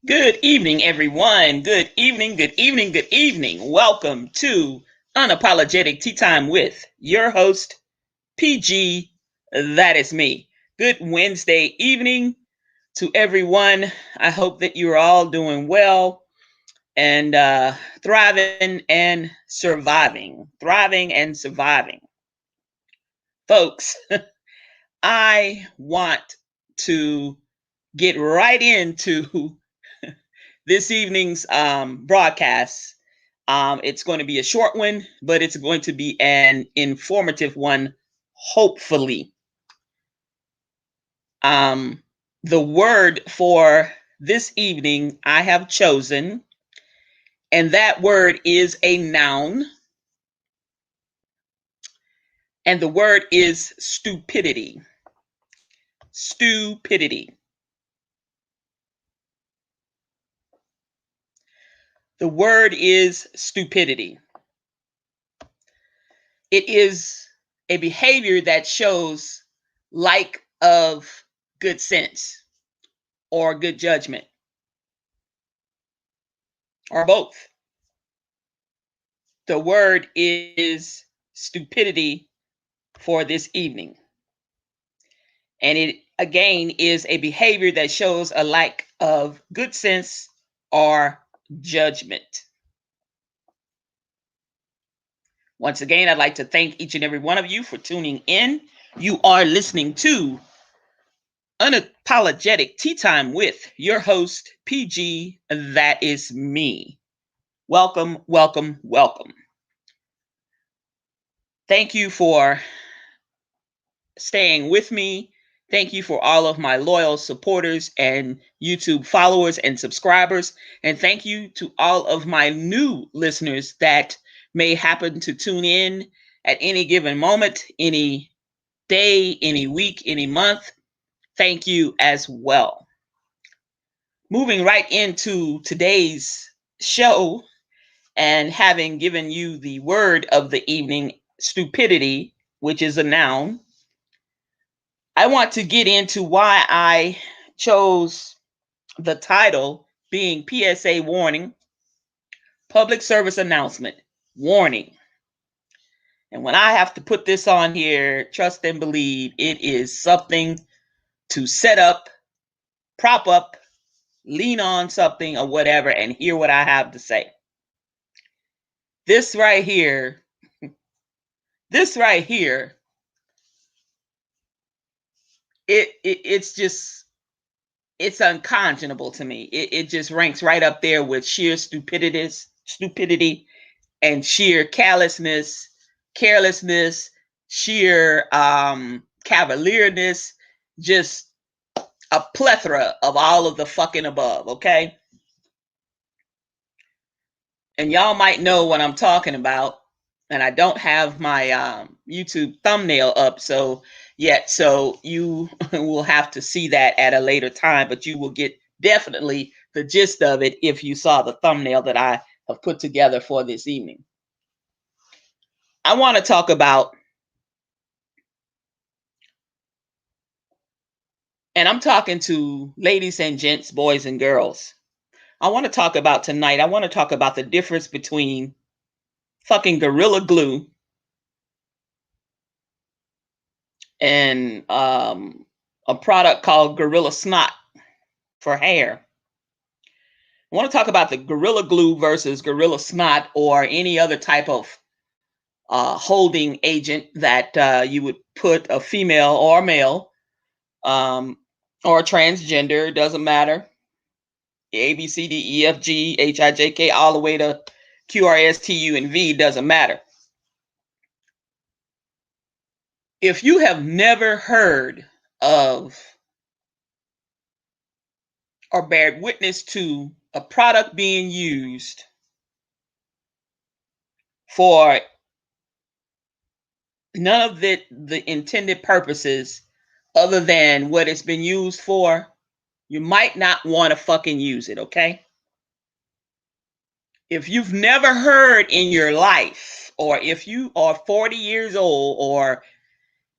Good evening, everyone. Good evening, good evening, good evening. Welcome to Unapologetic Tea Time with your host, PG. That is me. Good Wednesday evening to everyone. I hope that you're all doing well and thriving and surviving. Thriving and surviving. Folks, I want to get right into this evening's broadcast. It's going to be a short one, but it's going to be an informative one, hopefully. Um, the word for this evening I have chosen, and that word is a noun, and the word is stupidity. Stupidity. The word is stupidity. It is a behavior that shows lack of good sense or good judgment or both. The word is stupidity for this evening. And it again is a behavior that shows a lack of good sense or judgment. Once again, I'd like to thank each and every one of you for tuning in. You are listening to Unapologetic Tea Time with your host, PG. That is me. Welcome, welcome, welcome. Thank you for staying with me. Thank you for all of my loyal supporters and YouTube followers and subscribers. And thank you to all of my new listeners that may happen to tune in at any given moment, any day, any week, any month. Thank you as well. Moving right into today's show and having given you the word of the evening, stupidity, which is a noun, I want to get into why I chose the title being PSA Warning, Public Service Announcement, Warning. And when I have to put this on here, trust and believe it is something to set up, prop up, lean on something or whatever, and hear what I have to say. This right here, this right here, it's just it's unconscionable to me. It just ranks right up there with sheer stupidity and sheer carelessness, sheer cavalierness, just a plethora of all of the fucking above, okay? And y'all might know what I'm talking about. And I don't have my YouTube thumbnail up yet, so you will have to see that at a later time, but you will get definitely the gist of it if you saw the thumbnail that I have put together for this evening. I want to talk about, and I'm talking to ladies and gents, boys and girls. I want to talk about tonight, I want to talk about the difference between fucking Gorilla Glue and a product called Gorilla Snot for hair. I want to talk about the Gorilla Glue versus Gorilla Snot or any other type of holding agent that you would put a female or male um, or transgender, doesn't matter. A, B, C, D, E, F, G, H, I, J, K, all the way to Q, R, S, T, U, and V, doesn't matter. If you have never heard of or bear witness to a product being used for none of the intended purposes other than what it's been used for, you might not want to fucking use it, okay? If you've never heard in your life, or if you are 40 years old, or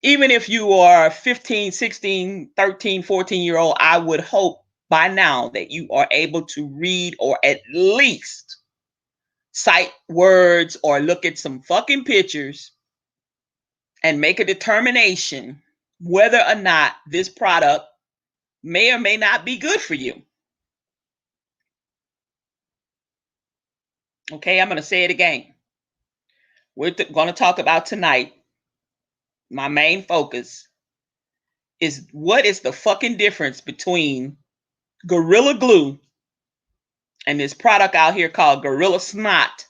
even if you are 15, 16, 13, 14-year-old, I would hope by now that you are able to read or at least cite words or look at some fucking pictures and make a determination whether or not this product may or may not be good for you. Okay, I'm going to say it again. We're going to talk about tonight. My main focus is what is the fucking difference between Gorilla Glue and this product out here called Gorilla Snot,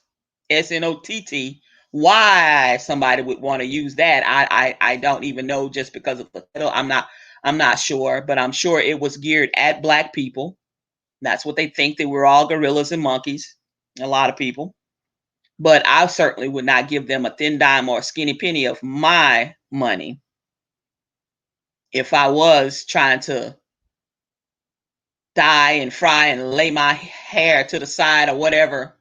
SNOTT. Why somebody would want to use that, I don't even know, just because of the title. I'm not sure, but I'm sure it was geared at Black people. That's what they think, that we're all gorillas and monkeys, a lot of people. But I certainly would not give them a thin dime or a skinny penny of my money if I was trying to dye and fry and lay my hair to the side or whatever,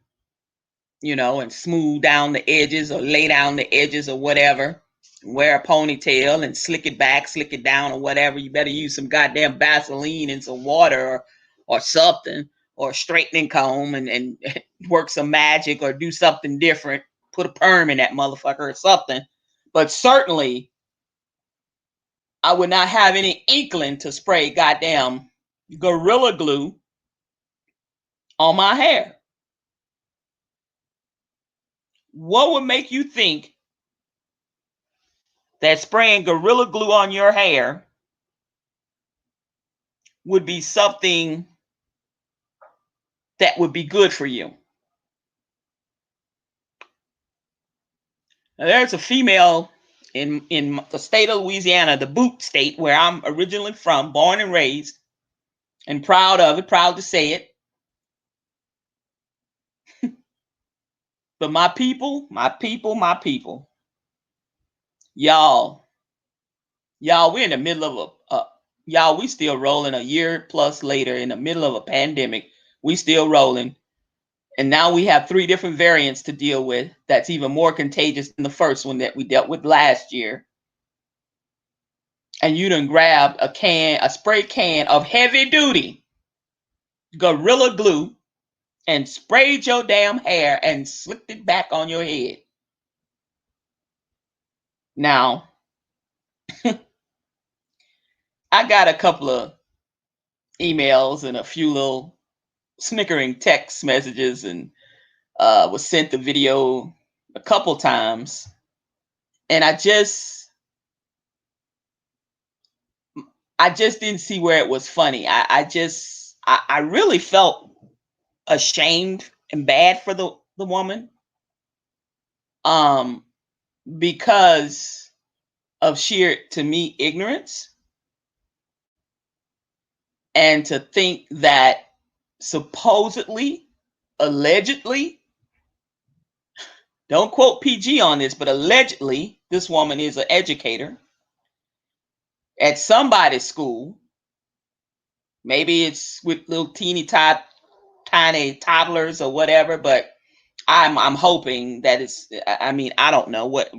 and smooth down the edges or lay down the edges or whatever. Wear a ponytail and slick it back, slick it down or whatever. You better use some goddamn Vaseline and some water or something, or a straightening comb and work some magic or do something different. Put a perm in that motherfucker or something. But certainly, I would not have any inkling to spray goddamn Gorilla Glue on my hair. What would make you think that spraying Gorilla Glue on your hair would be something that would be good for you? Now, there's a female in the state of Louisiana, the boot state, where I'm originally from, born and raised, and proud of it, proud to say it. But my people, y'all, we're in the middle of y'all, we still rolling a year plus later in the middle of a pandemic. We still rolling. And now we have 3 different variants to deal with that's even more contagious than the first one that we dealt with last year. And you done grabbed a spray can of heavy duty Gorilla Glue and sprayed your damn hair and slicked it back on your head. Now, I got a couple of emails and a few little snickering text messages, and was sent the video a couple times. And I just didn't see where it was funny. I really felt ashamed and bad for the woman, because of sheer, to me, ignorance, and to think that supposedly, allegedly, don't quote PG on this, but allegedly this woman is an educator at somebody's school. Maybe it's with little tiny toddlers or whatever, but I'm hoping that it's, I don't know what,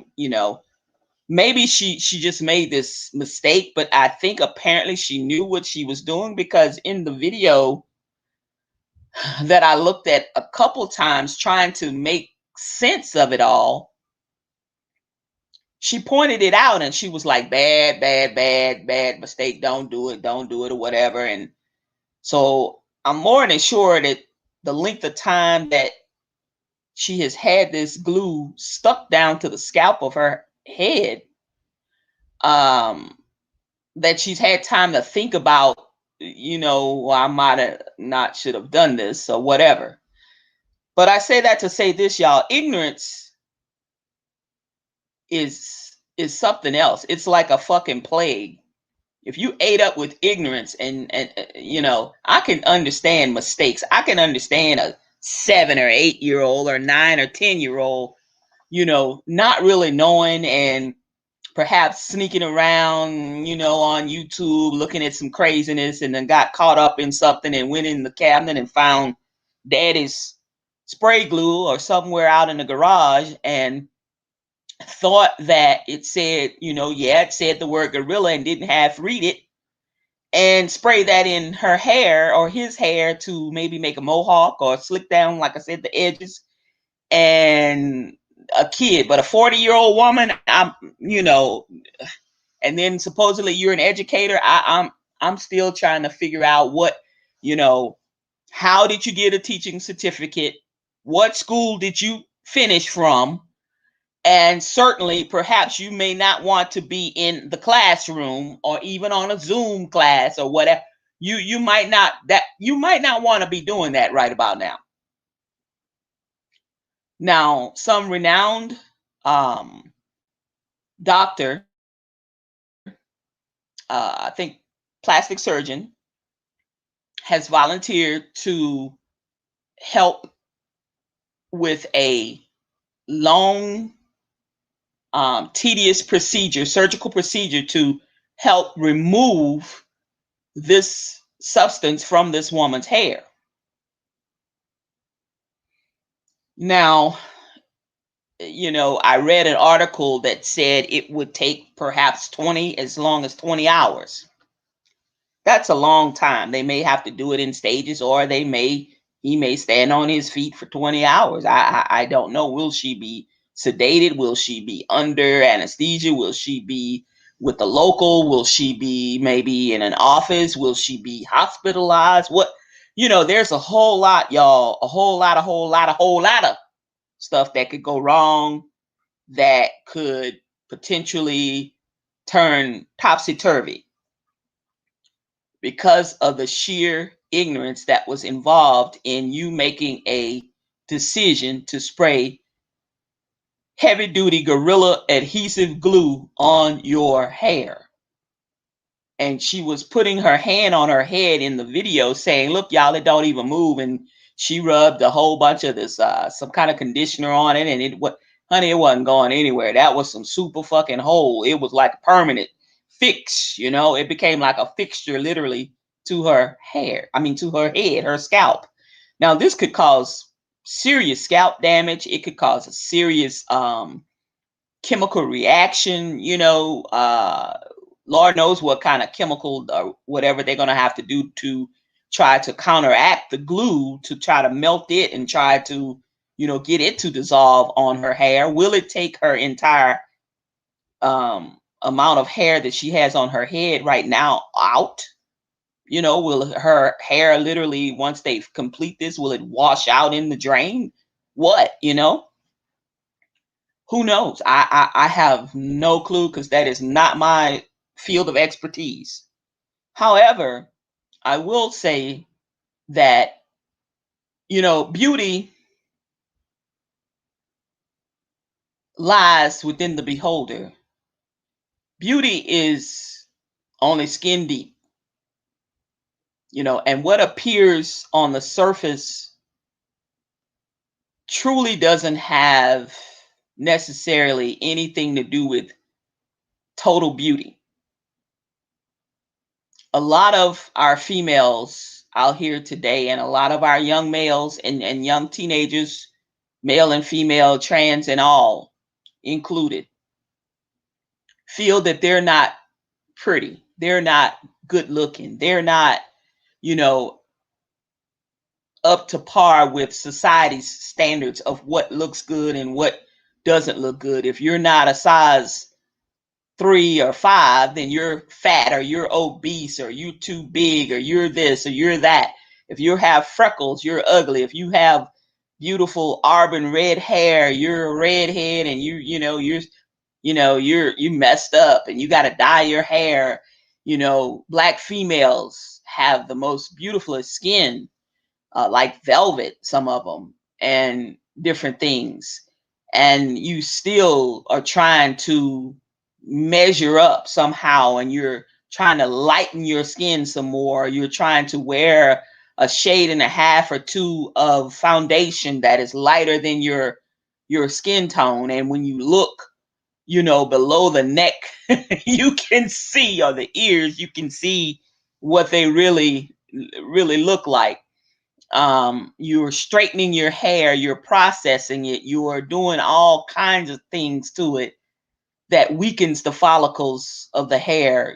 maybe she just made this mistake, but I think apparently she knew what she was doing, because in the video that I looked at a couple times trying to make sense of it all, she pointed it out and she was like, bad mistake, don't do it or whatever. And so I'm more than sure that the length of time that she has had this glue stuck down to the scalp of her head, that she's had time to think about, well, I might have not should have done this or whatever. But I say that to say this, y'all. Ignorance is something else. It's like a fucking plague. If you ate up with ignorance, and I can understand mistakes. I can understand a 7 or 8 year old or 9 or 10 year old, not really knowing and perhaps sneaking around, on YouTube, looking at some craziness, and then got caught up in something and went in the cabinet and found daddy's spray glue or somewhere out in the garage, and thought that it said, it said the word gorilla, and didn't half read it, and spray that in her hair or his hair to maybe make a mohawk or slick down, like I said, the edges. And a kid, but a 40-year-old woman, and then supposedly you're an educator. I'm still trying to figure out what, how did you get a teaching certificate? What school did you finish from? And certainly, perhaps you may not want to be in the classroom or even on a Zoom class or whatever. You might not want to be doing that right about now. Now, some renowned doctor, I think plastic surgeon, has volunteered to help with a long, tedious procedure, surgical procedure, to help remove this substance from this woman's hair. Now, I read an article that said it would take perhaps as long as 20 hours. That's a long time. They may have to do it in stages, or he may stand on his feet for 20 hours. I don't know. Will she be sedated? Will she be under anesthesia? Will she be with the local? Will she be maybe in an office? Will she be hospitalized? There's a whole lot, y'all, a whole lot of stuff that could go wrong, that could potentially turn topsy-turvy because of the sheer ignorance that was involved in you making a decision to spray heavy duty Gorilla adhesive glue on your hair. And she was putting her hand on her head in the video saying, look, y'all, it don't even move. And she rubbed a whole bunch of this, some kind of conditioner on it. And it wasn't going anywhere. That was some super fucking hole. It was like a permanent fix, it became like a fixture literally to her hair. To her head, her scalp. Now, this could cause serious scalp damage. It could cause a serious chemical reaction, Lord knows what kind of chemical or whatever they're going to have to do to try to counteract the glue, to try to melt it and try to, get it to dissolve on her hair. Will it take her entire amount of hair that she has on her head right now out? Will her hair literally, once they complete this, will it wash out in the drain? What, Who knows? I have no clue, because that is not my field of expertise. However, I will say that, beauty lies within the beholder. Beauty is only skin deep, and what appears on the surface truly doesn't have necessarily anything to do with total beauty. A lot of our females out here today, and a lot of our young males and young teenagers, male and female, trans and all included, feel that they're not pretty. They're not good looking. They're not, up to par with society's standards of what looks good and what doesn't look good. If you're not a size 3 or 5, then you're fat, or you're obese, or you're too big, or you're this or you're that. If you have freckles, you're ugly. If you have beautiful auburn red hair, you're a redhead, and you're messed up and you got to dye your hair. Black females have the most beautiful skin, like velvet, some of them, and different things. And you still are trying to measure up somehow, and you're trying to lighten your skin some more. You're trying to wear a shade and a half or two of foundation that is lighter than your skin tone. And when you look, below the neck, you can see, or the ears, you can see what they really look like. You're straightening your hair, you're processing it, you are doing all kinds of things to it that weakens the follicles of the hair,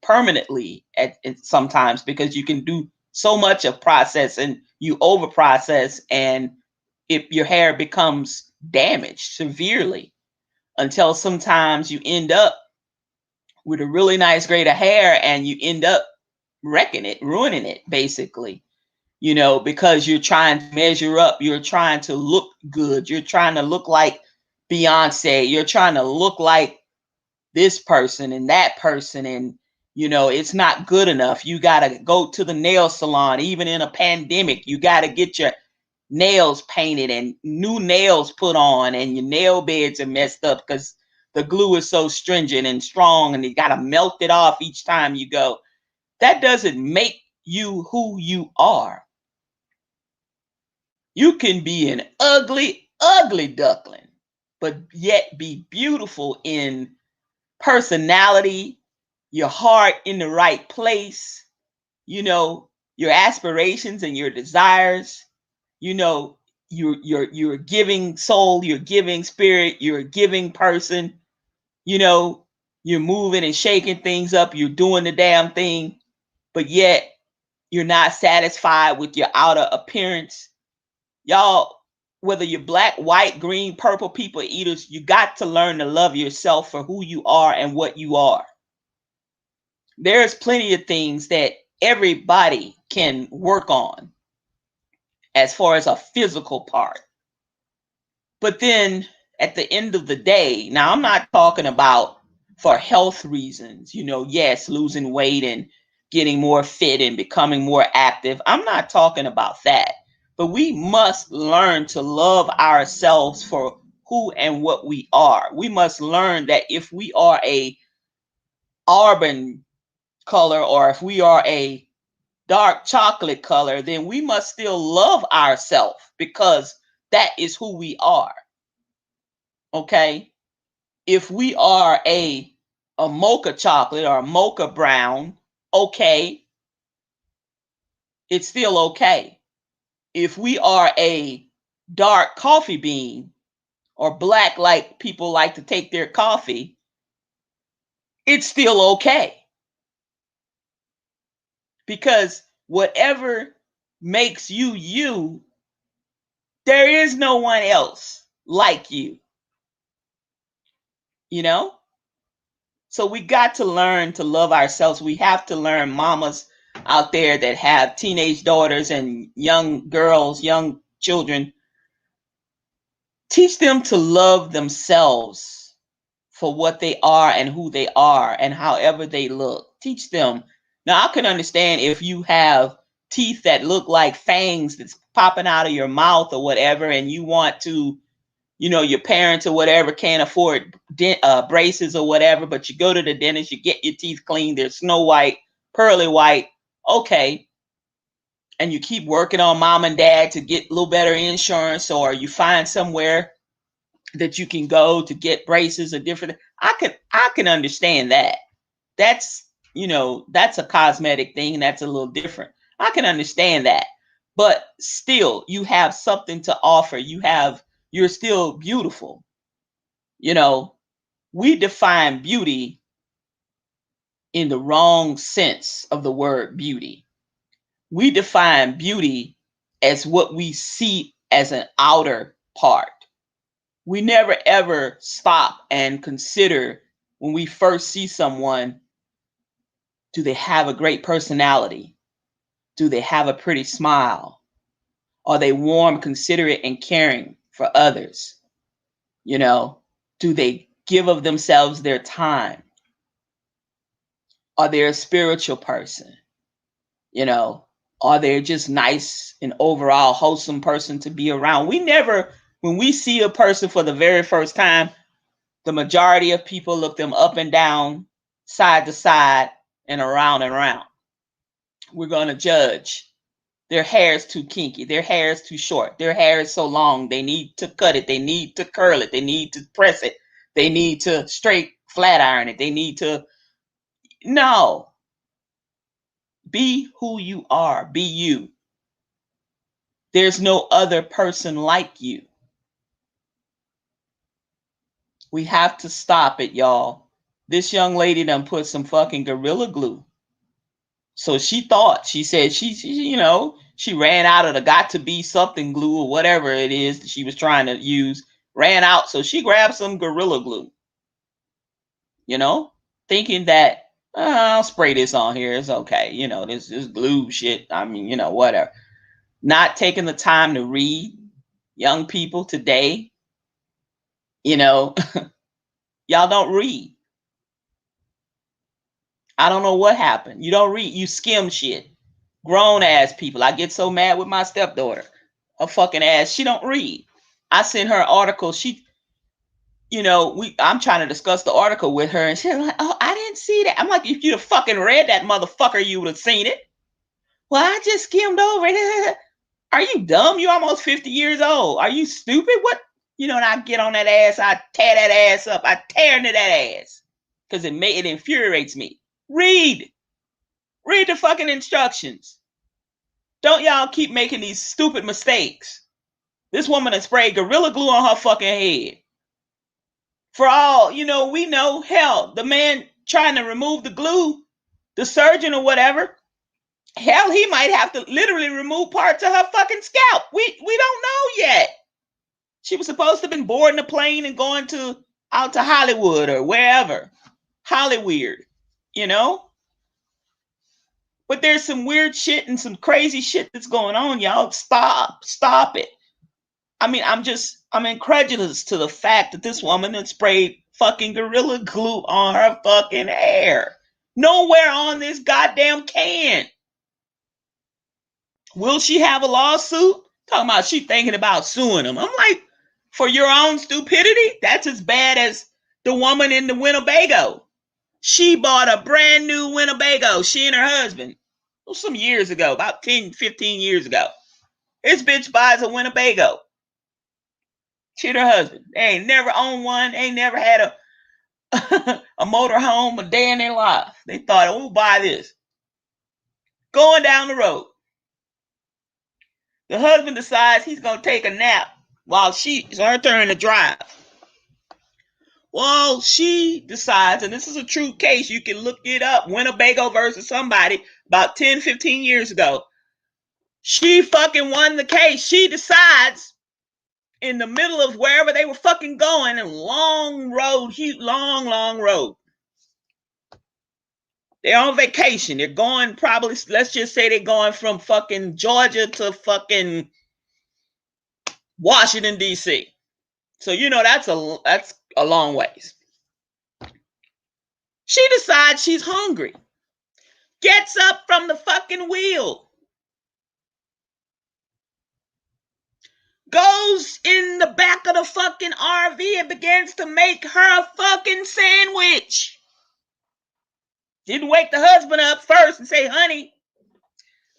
permanently at sometimes, because you can do so much of process and you over process, and your hair becomes damaged severely until sometimes you end up with a really nice grade of hair and you end up wrecking it, ruining it, basically, because you're trying to measure up, you're trying to look good, you're trying to look like Beyonce, you're trying to look like this person and that person, and it's not good enough. You got to go to the nail salon. Even in a pandemic, you got to get your nails painted and new nails put on, and your nail beds are messed up because the glue is so stringent and strong, and you got to melt it off each time you go. That doesn't make you who you are. You can be an ugly, ugly duckling, but yet be beautiful in personality, your heart in the right place, your aspirations and your desires, you know, you're a giving soul, you're a giving spirit, you're a giving person, you know, you're moving and shaking things up, you're doing the damn thing, but yet you're not satisfied with your outer appearance. Y'all, whether you're black, white, green, purple, people eaters, you got to learn to love yourself for who you are and what you are. There's plenty of things that everybody can work on as far as a physical part. But then at the end of the day, now I'm not talking about for health reasons, yes, losing weight and getting more fit and becoming more active. I'm not talking about that. But we must learn to love ourselves for who and what we are. We must learn that if we are a auburn color, or if we are a dark chocolate color, then we must still love ourselves, because that is who we are. Okay? If we are a mocha chocolate or a mocha brown, okay, it's still okay. If we are a dark coffee bean or black, like people like to take their coffee, it's still okay. Because whatever makes you you, there is no one else like you, you know? So we got to learn to love ourselves. We have to learn, mamas out there that have teenage daughters and young girls, young children, teach them to love themselves for what they are and who they are and however they look. Teach them. Now, I can understand if you have teeth that look like fangs that's popping out of your mouth or whatever, and you want to, your parents or whatever can't afford braces or whatever, but you go to the dentist, you get your teeth cleaned, they're snow white, pearly white, okay, and you keep working on mom and dad to get a little better insurance, or you find somewhere that you can go to get braces or different. I can understand that. That's that's a cosmetic thing. That's a little different. I can understand that, but still, you have something to offer. You're still beautiful. We define beauty in the wrong sense of the word beauty. We define beauty as what we see as an outer part. We never ever stop and consider, when we first see someone, do they have a great personality? Do they have a pretty smile? Are they warm, considerate, and caring for others? Do they give of themselves their time? Are they a spiritual person? You know, are they just nice and overall wholesome person to be around? When we see a person for the very first time, the majority of people look them up and down, side to side, and around and around. We're going to judge. Their hair is too kinky. Their hair is too short. Their hair is so long. They need to cut it. They need to curl it. They need to press it. They need to straight flat iron it. They need to. No. Be who you are. Be you. There's no other person like you. We have to stop it, y'all. This young lady done put some fucking Gorilla Glue. So she thought, she said she ran out of the got to be something glue or whatever it is that she was trying to use, ran out. So she grabbed some Gorilla Glue, thinking that I'll spray this on here. It's okay. This glue shit. I mean, whatever. Not taking the time to read. Young people today, y'all don't read. I don't know what happened. You don't read. You skim shit. Grown ass people. I get so mad with my stepdaughter. Her fucking ass. She don't read. I sent her article. I'm trying to discuss the article with her, and she's like, "Oh, I didn't see that." I'm like, "If you'd have fucking read that motherfucker, you would have seen it." Well, I just skimmed over it. Are you dumb? You're almost 50 years old. Are you stupid? What? And I get on that ass. I tear that ass up. I tear into that ass because it infuriates me. Read the fucking instructions. Don't y'all keep making these stupid mistakes. This woman has sprayed Gorilla Glue on her fucking head. For all, we know, hell, the man trying to remove the glue, the surgeon or whatever, hell, he might have to literally remove parts of her fucking scalp. We don't know yet. She was supposed to have been boarding a plane and going out to Hollywood or wherever. Hollyweird, But there's some weird shit and some crazy shit that's going on, y'all. Stop it. I mean, I'm incredulous to the fact that this woman had sprayed fucking Gorilla Glue on her fucking hair. Nowhere on this goddamn can. Will she have a lawsuit? Talking about she thinking about suing him. I'm like, for your own stupidity? That's as bad as the woman in the Winnebago. She bought a brand new Winnebago, she and her husband. Some years ago, about 10, 15 years ago. This bitch buys a Winnebago. She and her husband. They ain't never owned one. Ain't never had a motorhome a day in their life. They thought, oh, we'll buy this. Going down the road. The husband decides he's going to take a nap while it's her turn to drive. Well, she decides, and this is a true case, you can look it up, Winnebago versus somebody, about 10, 15 years ago. She fucking won the case. She decides in the middle of wherever they were fucking going, a long road, long road. They're on vacation. They're going probably, let's just say they're going from fucking Georgia to fucking Washington, D.C. So, that's a long ways. She decides she's hungry. Gets up from the fucking wheel. Goes in the back of the fucking RV and begins to make her fucking sandwich. Didn't wake the husband up first and say, honey,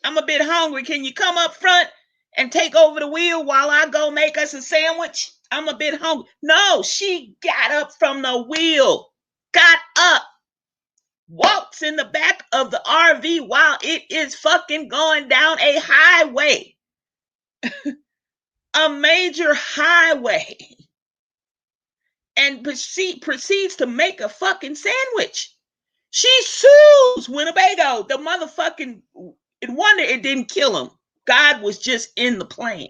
I'm a bit hungry. Can you come up front and take over the wheel while I go make us a sandwich? I'm a bit hungry. No, she got up from the wheel. Got up. Walks in the back of the RV while it is fucking going down a highway. A major highway. And proceeds to make a fucking sandwich. She sues Winnebago. The motherfucking, no wonder it didn't kill him. God was just in the plan.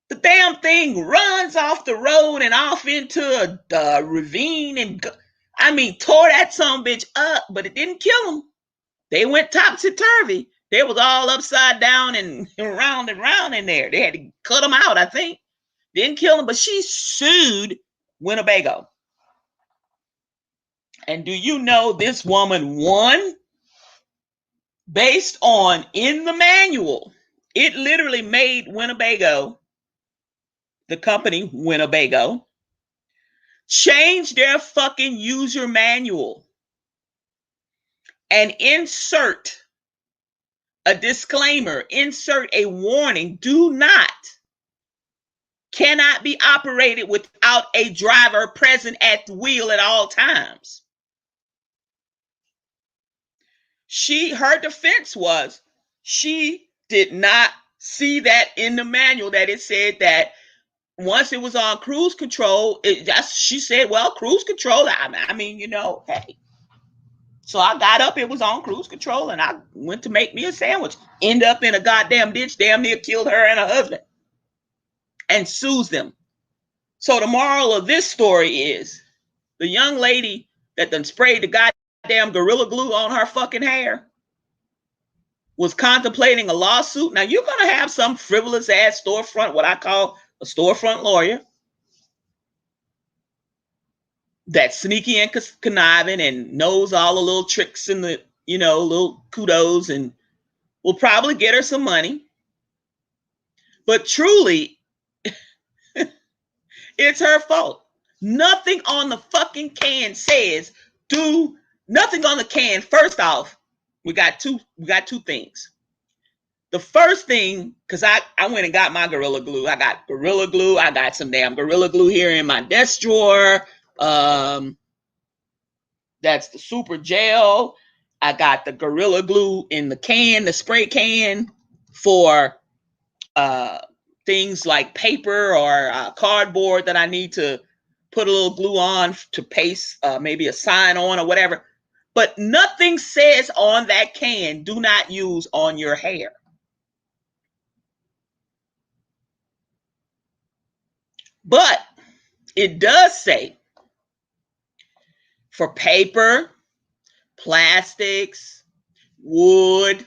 The damn thing runs off the road and off into a ravine and, tore that sumbitch up, but it didn't kill them. They went topsy-turvy. They was all upside down and round in there. They had to cut them out, I think. Didn't kill them, but she sued Winnebago. And do you know this woman won? Based on, in the manual, it literally made Winnebago, the company Winnebago, change their fucking user manual and insert a disclaimer, insert a warning, cannot be operated without a driver present at the wheel at all times. Her defense was she did not see that in the manual, that it said that once it was on cruise control, she said, well, cruise control, I mean, hey. So I got up, it was on cruise control, and I went to make me a sandwich. End up in a goddamn ditch, damn near killed her and her husband, and sues them. So the moral of this story is the young lady that done sprayed the goddamn Gorilla Glue on her fucking hair was contemplating a lawsuit. Now you're going to have some frivolous ass storefront, what I call a storefront lawyer, that's sneaky and conniving and knows all the little tricks and the, little kudos, and will probably get her some money. But truly, it's her fault. Nothing on the fucking can says nothing on the can. First off, we got two things. The first thing, because I went and got my Gorilla Glue. I got Gorilla Glue. I got some damn Gorilla Glue here in my desk drawer. That's the super gel. I got the Gorilla Glue in the can, the spray can for things like paper or cardboard that I need to put a little glue on to paste maybe a sign on or whatever. But nothing says on that can, do not use on your hair. But it does say for paper, plastics, wood.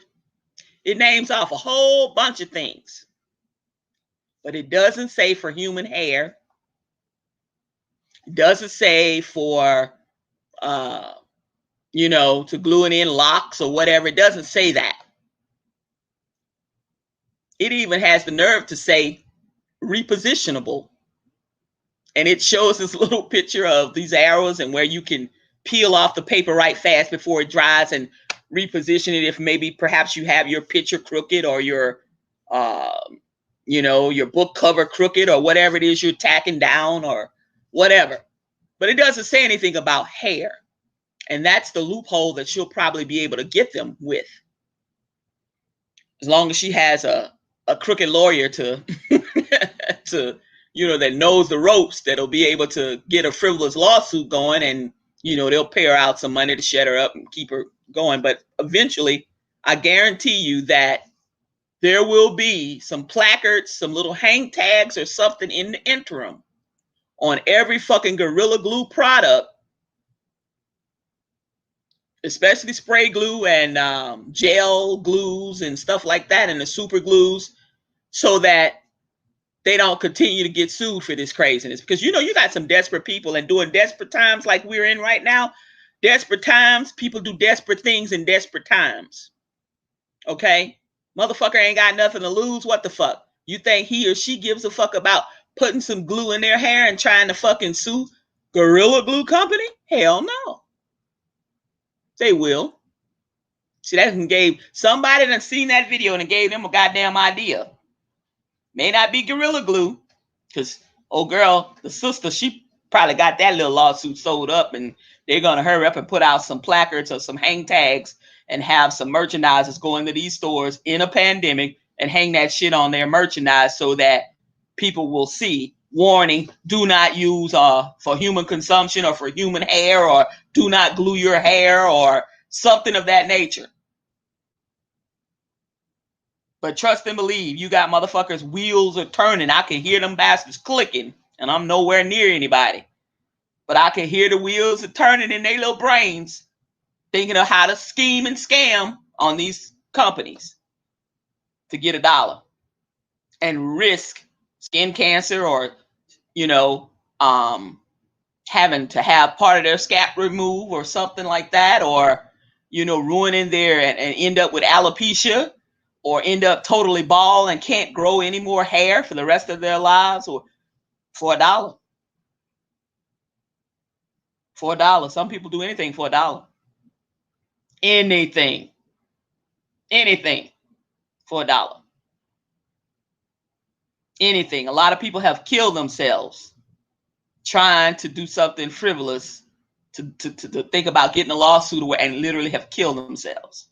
It names off a whole bunch of things. But it doesn't say for human hair. It doesn't say for, to glue it in locks or whatever. It doesn't say that. It even has the nerve to say repositionable. And it shows this little picture of these arrows and where you can peel off the paper right fast before it dries and reposition it if maybe perhaps you have your picture crooked or your your book cover crooked or whatever it is you're tacking down or whatever. But it doesn't say anything about hair. And that's the loophole that she'll probably be able to get them with. As long as she has a crooked lawyer to that knows the ropes, that'll be able to get a frivolous lawsuit going, and they'll pay her out some money to shut her up and keep her going. But eventually, I guarantee you that there will be some placards, some little hang tags or something in the interim on every fucking Gorilla Glue product, especially spray glue and gel glues and stuff like that, and the super glues, so that they don't continue to get sued for this craziness. Because you got some desperate people, and during desperate times like we're in right now, desperate times, people do desperate things in desperate times. Okay? Motherfucker ain't got nothing to lose. What the fuck? You think he or she gives a fuck about putting some glue in their hair and trying to fucking sue Gorilla Glue Company? Hell no. They will. See, that gave somebody that seen that video and it gave them a goddamn idea. May not be Gorilla Glue, because old girl, the sister, she probably got that little lawsuit sold up, and they're going to hurry up and put out some placards or some hang tags and have some merchandisers go into these stores in a pandemic and hang that shit on their merchandise so that people will see, warning, do not use for human consumption or for human hair, or do not glue your hair, or something of that nature. But trust and believe, you got motherfuckers, wheels are turning. I can hear them bastards clicking, and I'm nowhere near anybody. But I can hear the wheels are turning in their little brains, thinking of how to scheme and scam on these companies to get $1 and risk skin cancer or, having to have part of their scalp removed or something like that, or, ruining their and end up with alopecia, or end up totally bald and can't grow any more hair for the rest of their lives, or for $1. For $1. Some people do anything for $1. Anything for $1. Anything. A lot of people have killed themselves trying to do something frivolous, to think about getting a lawsuit away, and literally have killed themselves.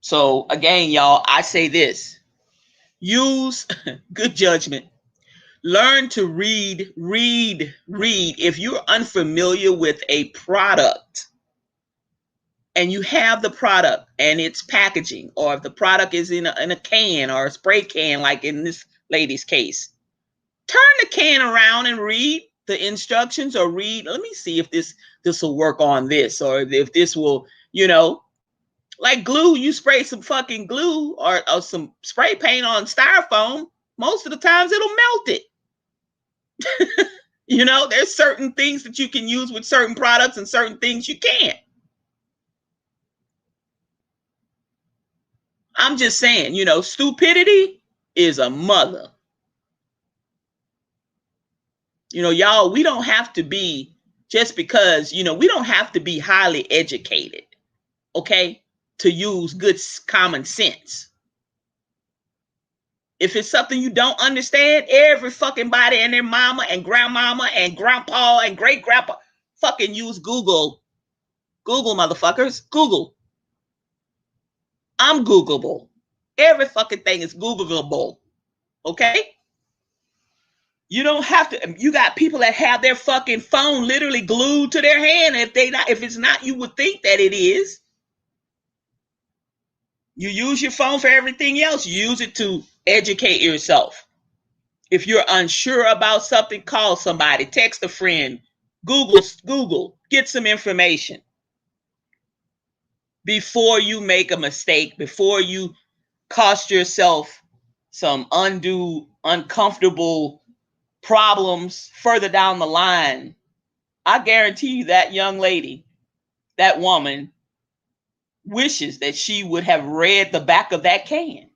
So again, y'all, I say this: Use good judgment. Learn to read. If you're unfamiliar with a product and you have the product and its packaging, or if the product is in a can or a spray can, like in this lady's case, turn the can around and read the instructions, or read, let me see if this will work on this, or if this will, like glue, you spray some fucking glue or some spray paint on styrofoam, most of the times it'll melt it. There's certain things that you can use with certain products and certain things you can't. I'm just saying, stupidity is a mother. Y'all, we don't have to be, just because, we don't have to be highly educated, okay, to use good common sense. If it's something you don't understand, every fucking body and their mama and grandmama and grandpa and great grandpa fucking use Google. Google, motherfuckers. Google. I'm Googleable. Every fucking thing is Googleable. Okay? You don't have to. You got people that have their fucking phone literally glued to their hand. If it's not, you would think that it is. You use your phone for everything else. You use it to educate yourself. If you're unsure about something, call somebody, text a friend, Google, get some information before you make a mistake, before you cost yourself some undue, uncomfortable problems further down the line. I guarantee you that young lady, that woman, wishes that she would have read the back of that can.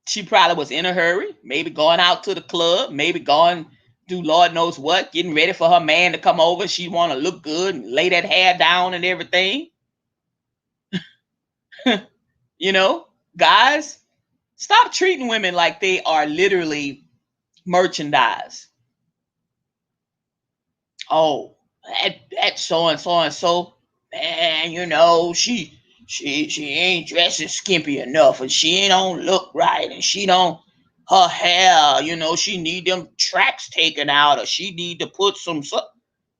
She probably was in a hurry, maybe going out to the club, maybe going do Lord knows what, getting ready for her man to come over. She want to look good and lay that hair down and everything. Guys, stop treating women like they are literally merchandise. Oh, that so and so and so, man, she ain't dressing skimpy enough, and she don't look right, and she don't, her hair, she need them tracks taken out, or she need to put some,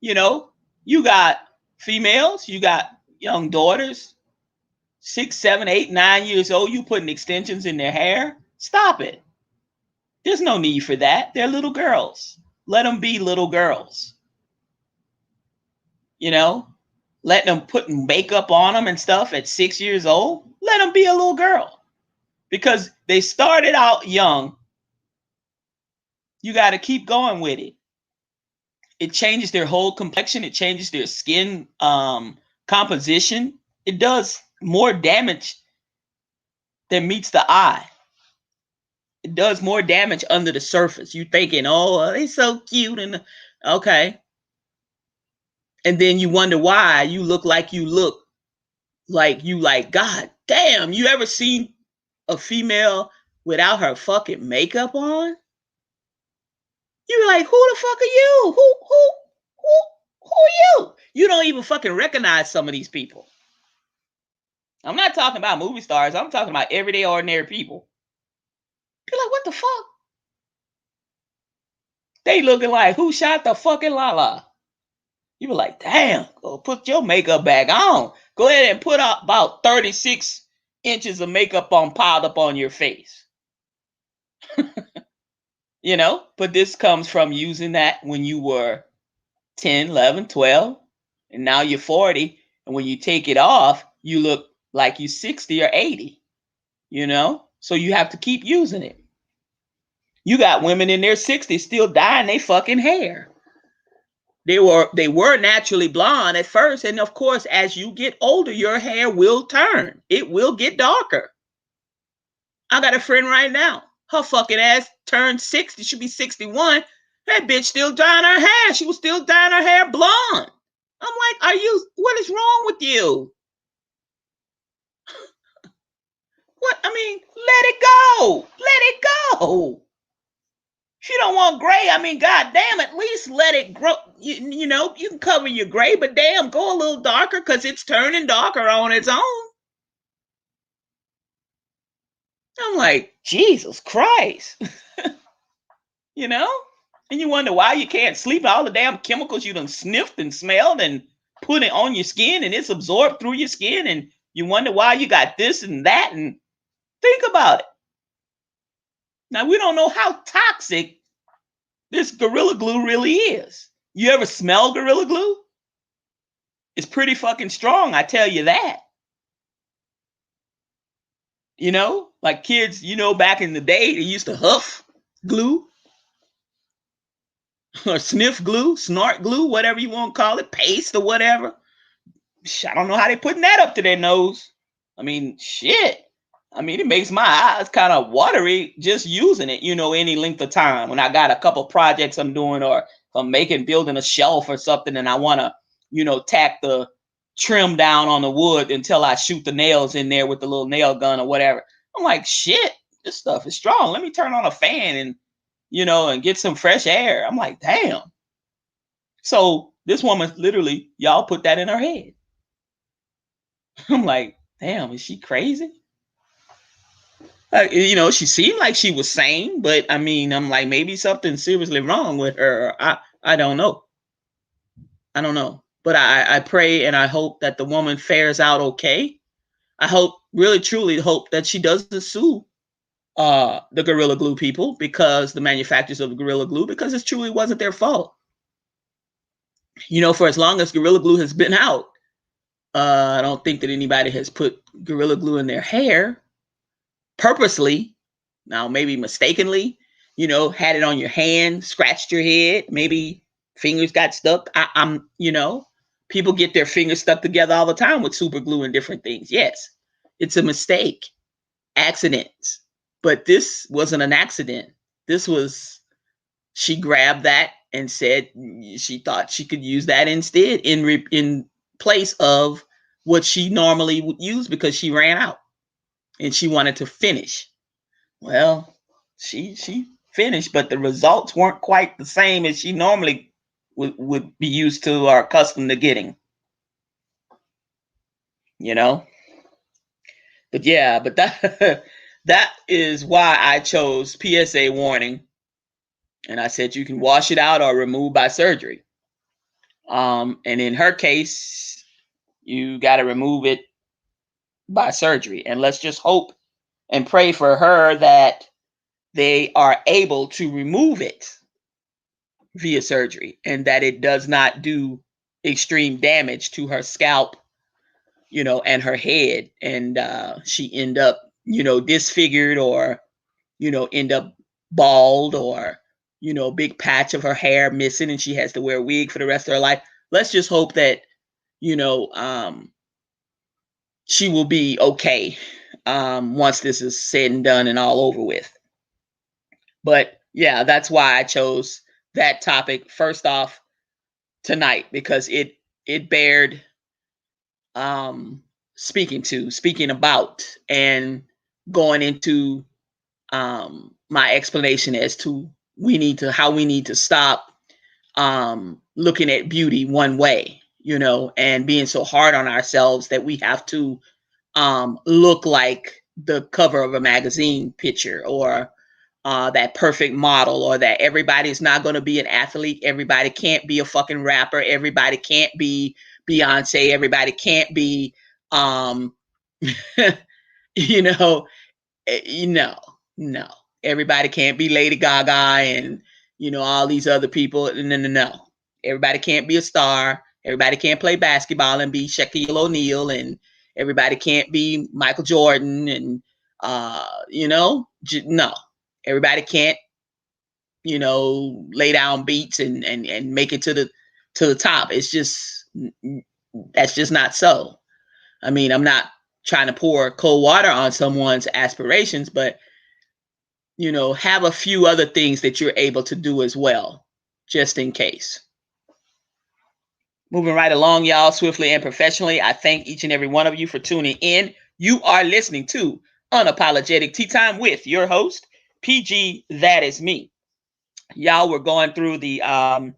you got females, you got young daughters, 6, 7, 8, 9 years old, you putting extensions in their hair. Stop it. There's no need for that. They're little girls. Let them be little girls. Let them put makeup on them and stuff at 6 years old. Let them be a little girl, because they started out young. You got to keep going with it. It changes their whole complexion. It changes their skin composition. It does more damage than meets the eye. It does more damage under the surface. You thinking, oh, they're so cute, and okay. And then you wonder why you look like you look. Like, God damn, you ever seen a female without her fucking makeup on? You're like, who the fuck are you? Who are you? You don't even fucking recognize some of these people. I'm not talking about movie stars. I'm talking about everyday ordinary people. You're like, what the fuck? They looking like, who shot the fucking Lala? You were like, damn, go put your makeup back on. Go ahead and put up about 36 inches of makeup on, piled up on your face. But this comes from using that when you were 10, 11, 12, and now you're 40. And when you take it off, you look like you're 60 or 80, So you have to keep using it. You got women in their 60s still dyeing their fucking hair. They were naturally blonde at first, and of course, as you get older, your hair will turn. It will get darker. I got a friend right now. Her fucking ass turned 60. She'll be 61. That bitch still dyeing her hair. She was still dyeing her hair blonde. I'm like, what is wrong with you? What? I mean, let it go. Let it go. If you don't want gray, I mean, goddamn, at least let it grow. You can cover your gray, but damn, go a little darker, because it's turning darker on its own. I'm like, Jesus Christ, you know? And you wonder why you can't sleep. All the damn chemicals you done sniffed and smelled and put it on your skin, and it's absorbed through your skin. And you wonder why you got this and that. And think about it. Now, we don't know how toxic this Gorilla Glue really is. You ever smell Gorilla Glue? It's pretty fucking strong, I tell you that. You know, like kids, back in the day, they used to huff glue or sniff glue, snort glue, whatever you want to call it, paste or whatever. I don't know how they putting that up to their nose. I mean, shit. I mean, it makes my eyes kind of watery just using it, any length of time. When I got a couple projects I'm doing, or if I'm building a shelf or something, and I want to, tack the trim down on the wood until I shoot the nails in there with the little nail gun or whatever. I'm like, shit, this stuff is strong. Let me turn on a fan and, and get some fresh air. I'm like, damn. So this woman literally, y'all put that in her head. I'm like, damn, is she crazy? She seemed like she was sane, but I mean, I'm like, maybe something seriously wrong with her. I don't know. I don't know. But I pray and I hope that the woman fares out okay. I hope, really truly hope that she doesn't sue the Gorilla Glue people, because the manufacturers of the Gorilla Glue, because it truly wasn't their fault. For as long as Gorilla Glue has been out, I don't think that anybody has put Gorilla Glue in their hair purposely. Now, maybe mistakenly, had it on your hand, scratched your head, maybe fingers got stuck. I'm, people get their fingers stuck together all the time with super glue and different things. Yes, it's a mistake, accidents. But this wasn't an accident. This was, she grabbed that and said she thought she could use that instead in place of what she normally would use, because she ran out and she wanted to finish. Well, she finished, but the results weren't quite the same as she normally would be used to or accustomed to getting. But yeah, but that that is why I chose P.S.A Warning, and I said you can wash it out or remove by surgery. And in her case, you got to remove it by surgery, and let's just hope and pray for her that they are able to remove it via surgery, and that it does not do extreme damage to her scalp, and her head, and she end up, disfigured, or, end up bald, or, a big patch of her hair missing, and she has to wear a wig for the rest of her life. Let's just hope that, she will be okay once this is said and done and all over with. But yeah, that's why I chose that topic first off tonight, because it bared speaking about, and going into my explanation as to how we need to stop looking at beauty one way, and being so hard on ourselves that we have to look like the cover of a magazine picture, or that perfect model, or that everybody's not going to be an athlete. Everybody can't be a fucking rapper. Everybody can't be Beyonce. Everybody can't be, you know, no. Everybody can't be Lady Gaga and, all these other people. No. Everybody can't be a star. Everybody can't play basketball and be Shaquille O'Neal, and everybody can't be Michael Jordan, and, no. Everybody can't, lay down beats and make it to the top. It's just, that's just not so. I mean, I'm not trying to pour cold water on someone's aspirations, but, have a few other things that you're able to do as well, just in case. Moving right along, y'all, swiftly and professionally, I thank each and every one of you for tuning in. You are listening to Unapologetic Tea Time with your host, PG, that is me. Y'all, we're going through the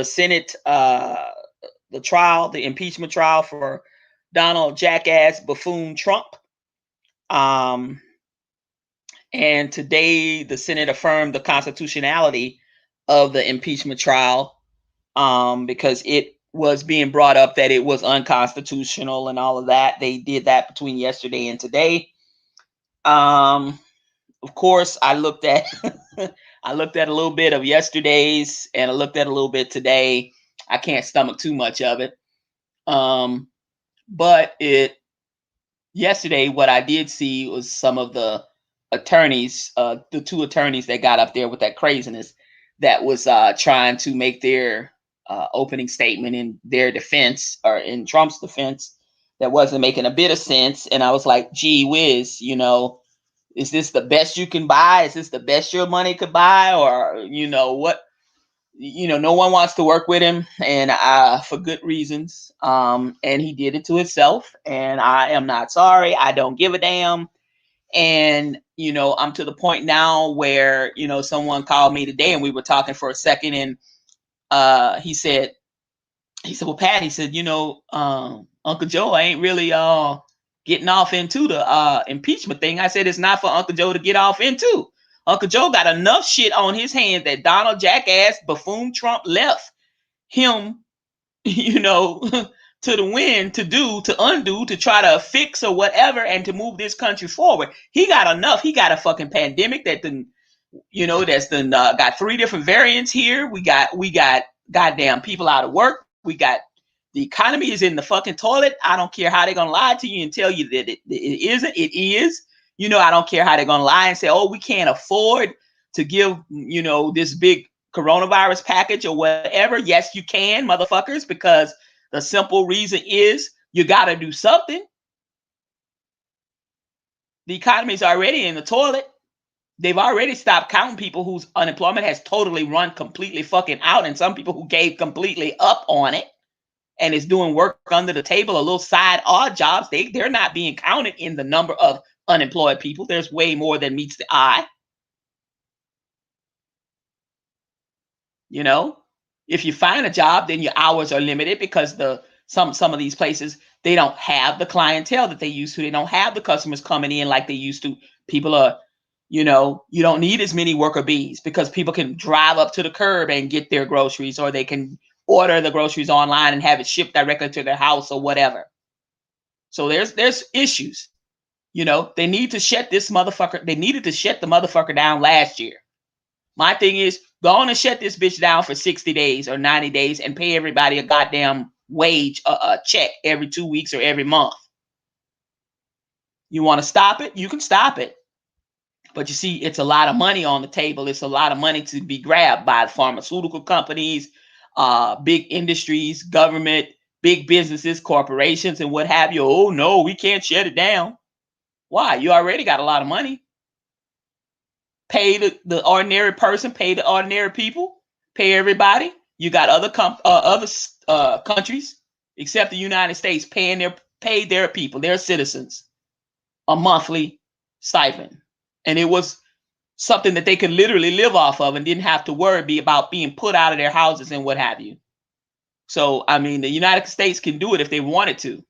Senate, the trial, the impeachment trial for Donald Jackass Buffoon Trump. And today, the Senate affirmed the constitutionality of the impeachment trial, because it was being brought up that it was unconstitutional and all of that. They did that between yesterday and today. Of course, I looked at I looked at a little bit of yesterday's, and I looked at a little bit today. I can't stomach too much of it. But yesterday, what I did see was some of the attorneys, the two attorneys that got up there with that craziness, that was trying to make their opening statement in their defense, or in Trump's defense, that wasn't making a bit of sense. And I was like, gee whiz, is this the best you can buy? Is this the best your money could buy? Or, what? No one wants to work with him, and for good reasons. And he did it to himself, and I am not sorry. I don't give a damn. And I'm to the point now where someone called me today, and we were talking for a second, and he said, well, Pat, he said, Uncle Joe ain't really getting off into the impeachment thing. I said, it's not for Uncle Joe to get off into. Uncle Joe got enough shit on his hands that Donald Jackass buffoon Trump left him, to the wind to undo, to try to fix or whatever, and to move this country forward. He got enough. He got a fucking pandemic that's got 3 different variants here. We got goddamn people out of work. We got the economy is in the fucking toilet. I don't care how they're gonna lie to you and tell you that it isn't. It is. I don't care how they're gonna lie and say, oh, we can't afford to give this big coronavirus package or whatever. Yes, you can, motherfuckers, because the simple reason is you got to do something. The economy is already in the toilet. They've already stopped counting people whose unemployment has totally run completely fucking out, and some people who gave completely up on it and is doing work under the table, a little side odd jobs. They're not being counted in the number of unemployed people. There's way more than meets the eye. If you find a job, then your hours are limited, because some of these places, they don't have the clientele that they used to. They don't have the customers coming in like they used to. People are, you don't need as many worker bees, because people can drive up to the curb and get their groceries, or they can order the groceries online and have it shipped directly to their house or whatever. So there's issues. They need to shut this motherfucker. They needed to shut the motherfucker down last year. My thing is, go on and shut this bitch down for 60 days or 90 days and pay everybody a goddamn wage, a check every 2 weeks or every month. You want to stop it? You can stop it. But you see, it's a lot of money on the table. It's a lot of money to be grabbed by pharmaceutical companies, big industries, government, big businesses, corporations, and what have you. Oh, no, we can't shut it down. Why? You already got a lot of money. Pay the ordinary person, pay the ordinary people, pay everybody. You got other countries, except the United States, pay their people, their citizens, a monthly stipend. And it was something that they could literally live off of and didn't have to worry about being put out of their houses and what have you. So, I mean, the United States can do it if they wanted to.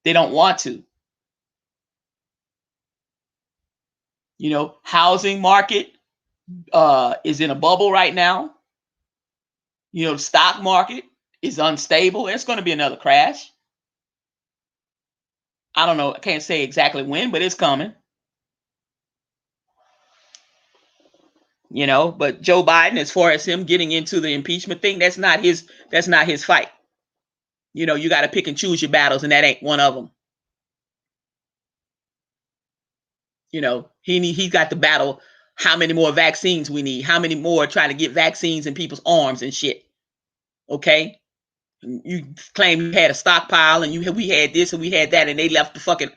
They don't want to. Housing market is in a bubble right now. The stock market is unstable. It's going to be another crash. I don't know. I can't say exactly when, but it's coming. But Joe Biden, as far as him getting into the impeachment thing, that's not his fight. You got to pick and choose your battles, and that ain't one of them. He's got to battle how many more vaccines we need, how many more trying to get vaccines in people's arms and shit. Okay? You claim you had a stockpile, and we had this and we had that, and they left the fucking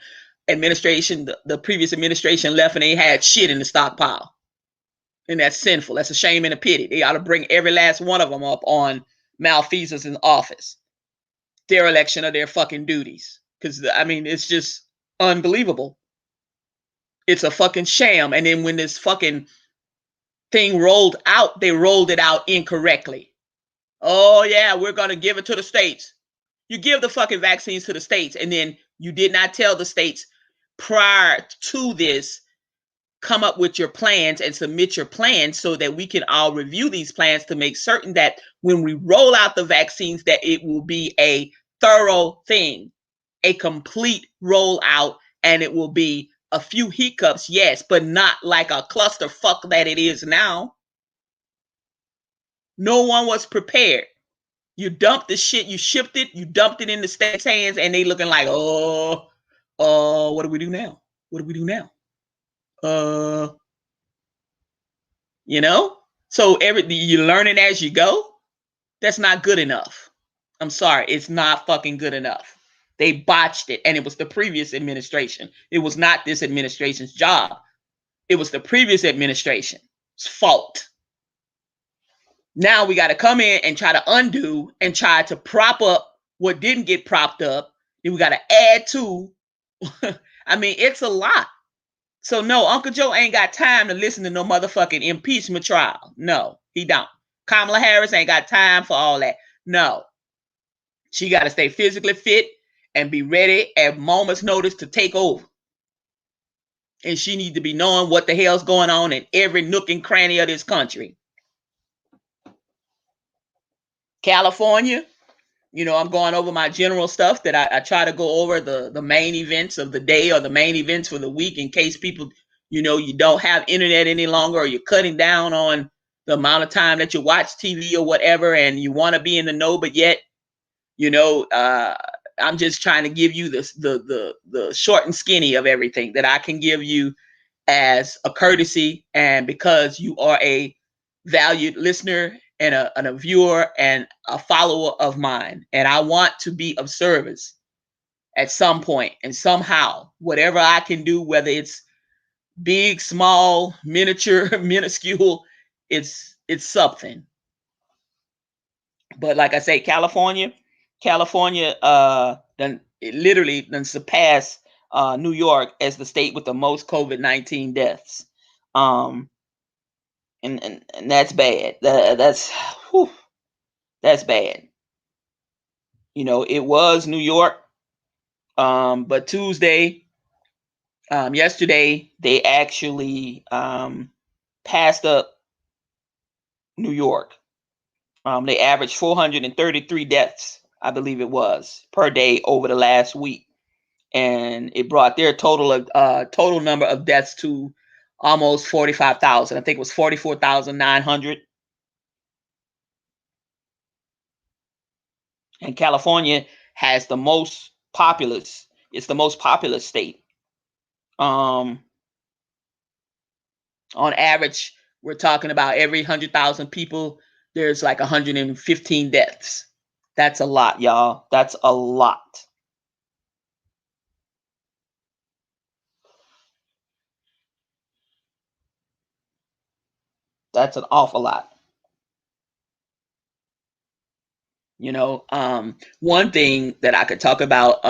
administration, the previous administration left, and they had shit in the stockpile. And that's sinful. That's a shame and a pity. They ought to bring every last one of them up on malfeasance in office, dereliction of their fucking duties. Because, I mean, it's just unbelievable. It's a fucking sham. And then when this fucking thing rolled out, they rolled it out incorrectly. Oh, yeah, we're going to give it to the states. You give the fucking vaccines to the states, and then you did not tell the states prior to this, come up with your plans and submit your plans so that we can all review these plans to make certain that when we roll out the vaccines, that it will be a thorough thing, a complete rollout, and it will be a few hiccups, yes, but not like a clusterfuck that it is now. No one was prepared. You dumped the shit, you shipped it, you dumped it in the state's hands, and they looking like, what do we do now? What do we do now? You know? So you're learning as you go. That's not good enough. I'm sorry, it's not fucking good enough. They botched it, and it was the previous administration. It was not this administration's job. It was the previous administration's fault. Now we got to come in and try to undo and try to prop up what didn't get propped up. Then we got to add to. I mean, it's a lot. So no, Uncle Joe ain't got time to listen to no motherfucking impeachment trial. No, he don't. Kamala Harris ain't got time for all that. No. She got to stay physically fit and be ready at moment's notice to take over. And she need to be knowing what the hell's going on in every nook and cranny of this country. California, I'm going over my general stuff that I try to go over the main events of the day or the main events for the week in case people, you don't have internet any longer, or you're cutting down on the amount of time that you watch TV or whatever, and you want to be in the know, but yet, I'm just trying to give you the short and skinny of everything that I can give you as a courtesy, and because you are a valued listener and a viewer and a follower of mine, and I want to be of service at some point and somehow, whatever I can do, whether it's big, small, miniature, minuscule, it's something. But like I say, California then it literally then surpassed New York as the state with the most COVID-19 deaths. And that's bad. That's bad. It was New York, but yesterday, they actually passed up New York. They averaged 433 deaths, I believe it was, per day over the last week, and it brought their total number of deaths to almost 45,000. I think it was 44,900. And California has the most populous. It's the most populous state. On average, we're talking about every 100,000 people, there's like 115 deaths. That's a lot, y'all. That's a lot. That's an awful lot. One thing that I could talk about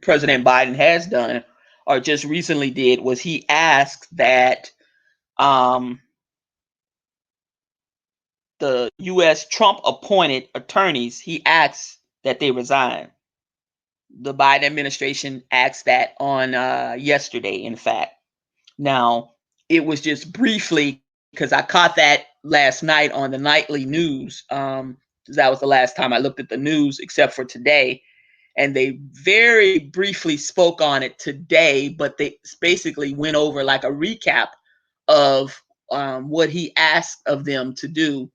President Biden has done or just recently did was he asked that the U.S. Trump appointed attorneys, he asked that they resign. The Biden administration asked that on yesterday, in fact. Now, it was just briefly, because I caught that last night on the nightly news. That was the last time I looked at the news, except for today. And they very briefly spoke on it today, but they basically went over like a recap of what he asked of them to do,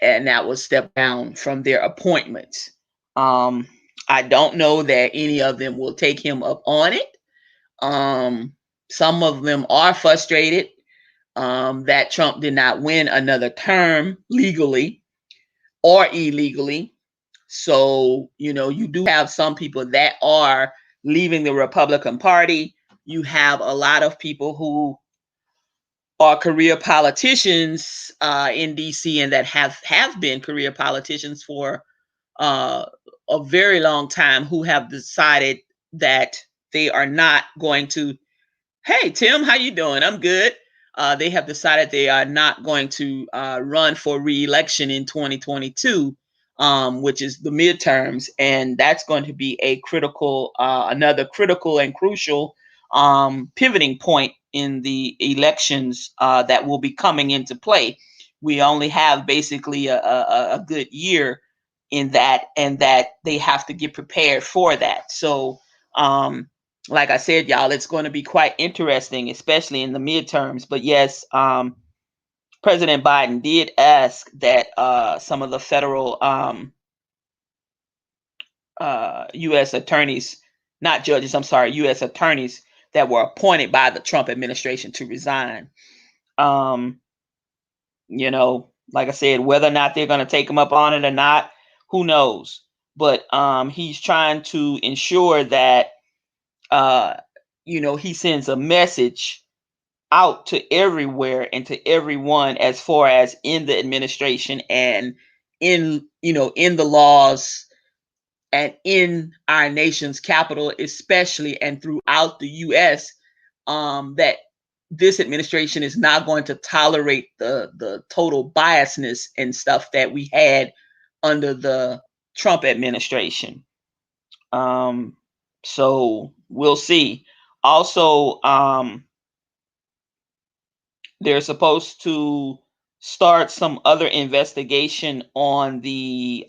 and that was step down from their appointments. I don't know that any of them will take him up on it. Some of them are frustrated that Trump did not win another term legally or illegally. So, you do have some people that are leaving the Republican Party. You have a lot of people who are career politicians in DC and that have been career politicians for a very long time, who have decided that they are not going to. Hey, Tim, how you doing? I'm good. They have decided they are not going to run for re-election in 2022, which is the midterms, and that's going to be a another critical and crucial pivoting point in the elections that will be coming into play. We only have basically a good year in that, and that they have to get prepared for that. So, like I said, y'all, it's going to be quite interesting, especially in the midterms. But yes, President Biden did ask that some of the federal U.S. attorneys, not judges, I'm sorry, U.S. attorneys that were appointed by the Trump administration to resign. Um, like I said, whether or not they're going to take him up on it or not, who knows? But he's trying to ensure that, uh, he sends a message out to everywhere and to everyone as far as in the administration and in the laws and in our nation's capital, especially, and throughout the U.S., that this administration is not going to tolerate the total biasness and stuff that we had under the Trump administration. So we'll see. Also, they're supposed to start some other investigation on the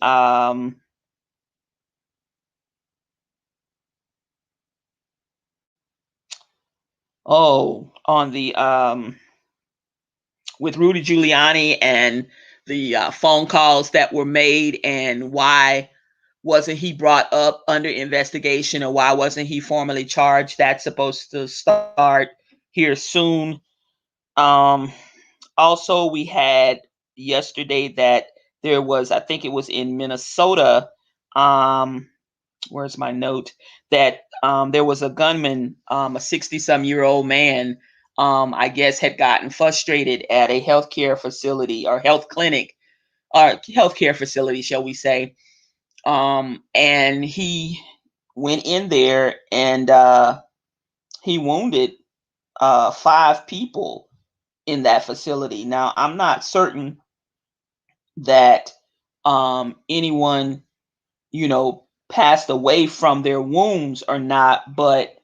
on the with Rudy Giuliani and the phone calls that were made, and why wasn't he brought up under investigation, or why wasn't he formally charged? That's supposed to start here soon. Also, we had yesterday that there was, I think it was in Minnesota, where's my note, that there was a gunman, a 60-some-year-old man, I guess had gotten frustrated at a healthcare facility or health clinic or healthcare facility, shall we say. And he went in there and he wounded 5 people in that facility. Now, I'm not certain that anyone, passed away from their wounds or not, but